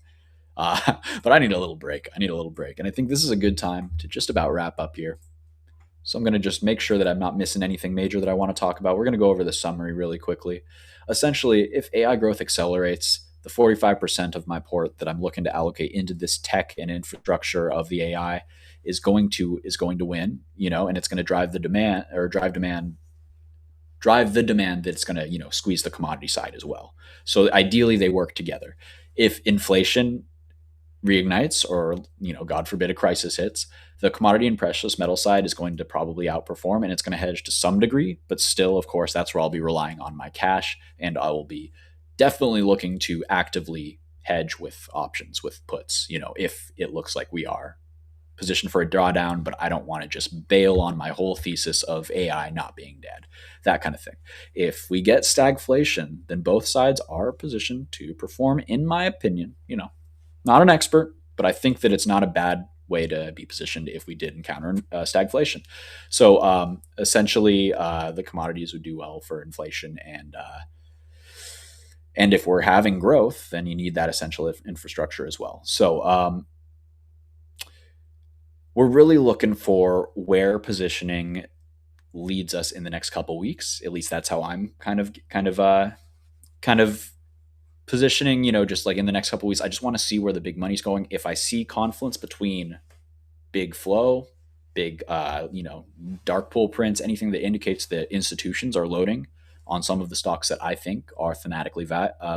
I need a little break. I need a little break, and I think this is a good time to just about wrap up here. So I'm going to just make sure that I'm not missing anything major that I want to talk about. We're going to go over the summary really quickly. Essentially, if AI growth accelerates, the 45% of my port that I'm looking to allocate into this tech and infrastructure of the AI is going to win, and it's going to drive the demand that's going to, squeeze the commodity side as well. So ideally they work together. If inflation reignites or god forbid a crisis hits, the commodity and precious metal side is going to probably outperform, and it's going to hedge to some degree, but still of course that's where I'll be relying on my cash, and I will be definitely looking to actively hedge with options, with puts, if it looks like we are positioned for a drawdown, but I don't want to just bail on my whole thesis of AI not being dead, that kind of thing. If we get stagflation, then both sides are positioned to perform, in my opinion. Not an expert, but I think that it's not a bad way to be positioned if we did encounter stagflation. So essentially, the commodities would do well for inflation, and if we're having growth, then you need that essential infrastructure as well. So we're really looking for where positioning leads us in the next couple weeks. At least that's how I'm kind of positioning, just like in the next couple weeks. I just want to see where the big money's going. If I see confluence between big flow, big dark pool prints, anything that indicates that institutions are loading on some of the stocks that I think are thematically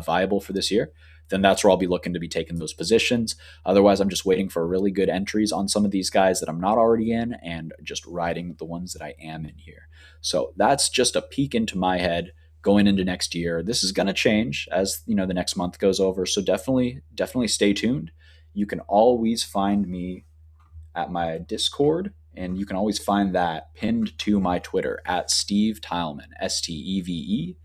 viable for this year, then that's where I'll be looking to be taking those positions. Otherwise, I'm just waiting for really good entries on some of these guys that I'm not already in, and just riding the ones that I am in here. So that's just a peek into my head going into next year. This is going to change as the next month goes over. So definitely stay tuned. You can always find me at my Discord, and you can always find that pinned to my Twitter at Steve Tileman, SteveTeilmann.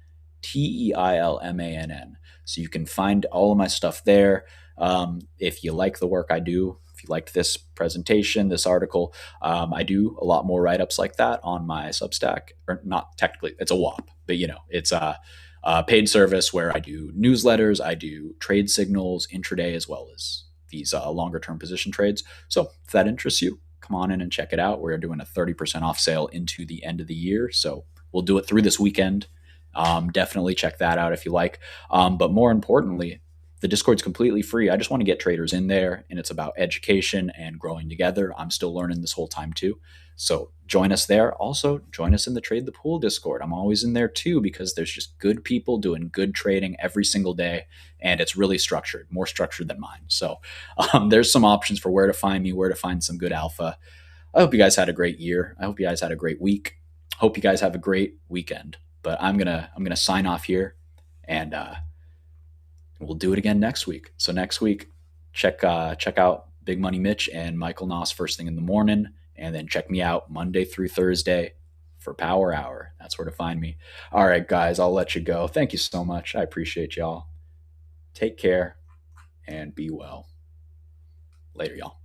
So you can find all of my stuff there. If you like the work I do, if you liked this presentation, this article, I do a lot more write-ups like that on my Substack. Or not technically, it's a WAP, but it's a paid service where I do newsletters, I do trade signals intraday, as well as these longer term position trades. So if that interests you, come on in and check it out. We're doing a 30% off sale into the end of the year. So we'll do it through this weekend. Definitely check that out if you like. But more importantly, the Discord's completely free. I just want to get traders in there, and it's about education and growing together. I'm still learning this whole time too. So join us there. Also, join us in the Trade the Pool Discord. I'm always in there too, because there's just good people doing good trading every single day, and it's really structured, more structured than mine. So there's some options for where to find me, where to find some good alpha. I hope you guys had a great year. I hope you guys had a great week. Hope you guys have a great weekend. But I'm gonna sign off here, and we'll do it again next week. So next week, check out Big Money Mitch and Michael Noss first thing in the morning, And then check me out Monday through Thursday for Power Hour. That's where to find me. All right, guys, I'll let you go. Thank you so much. I appreciate y'all. Take care and be well. Later, y'all.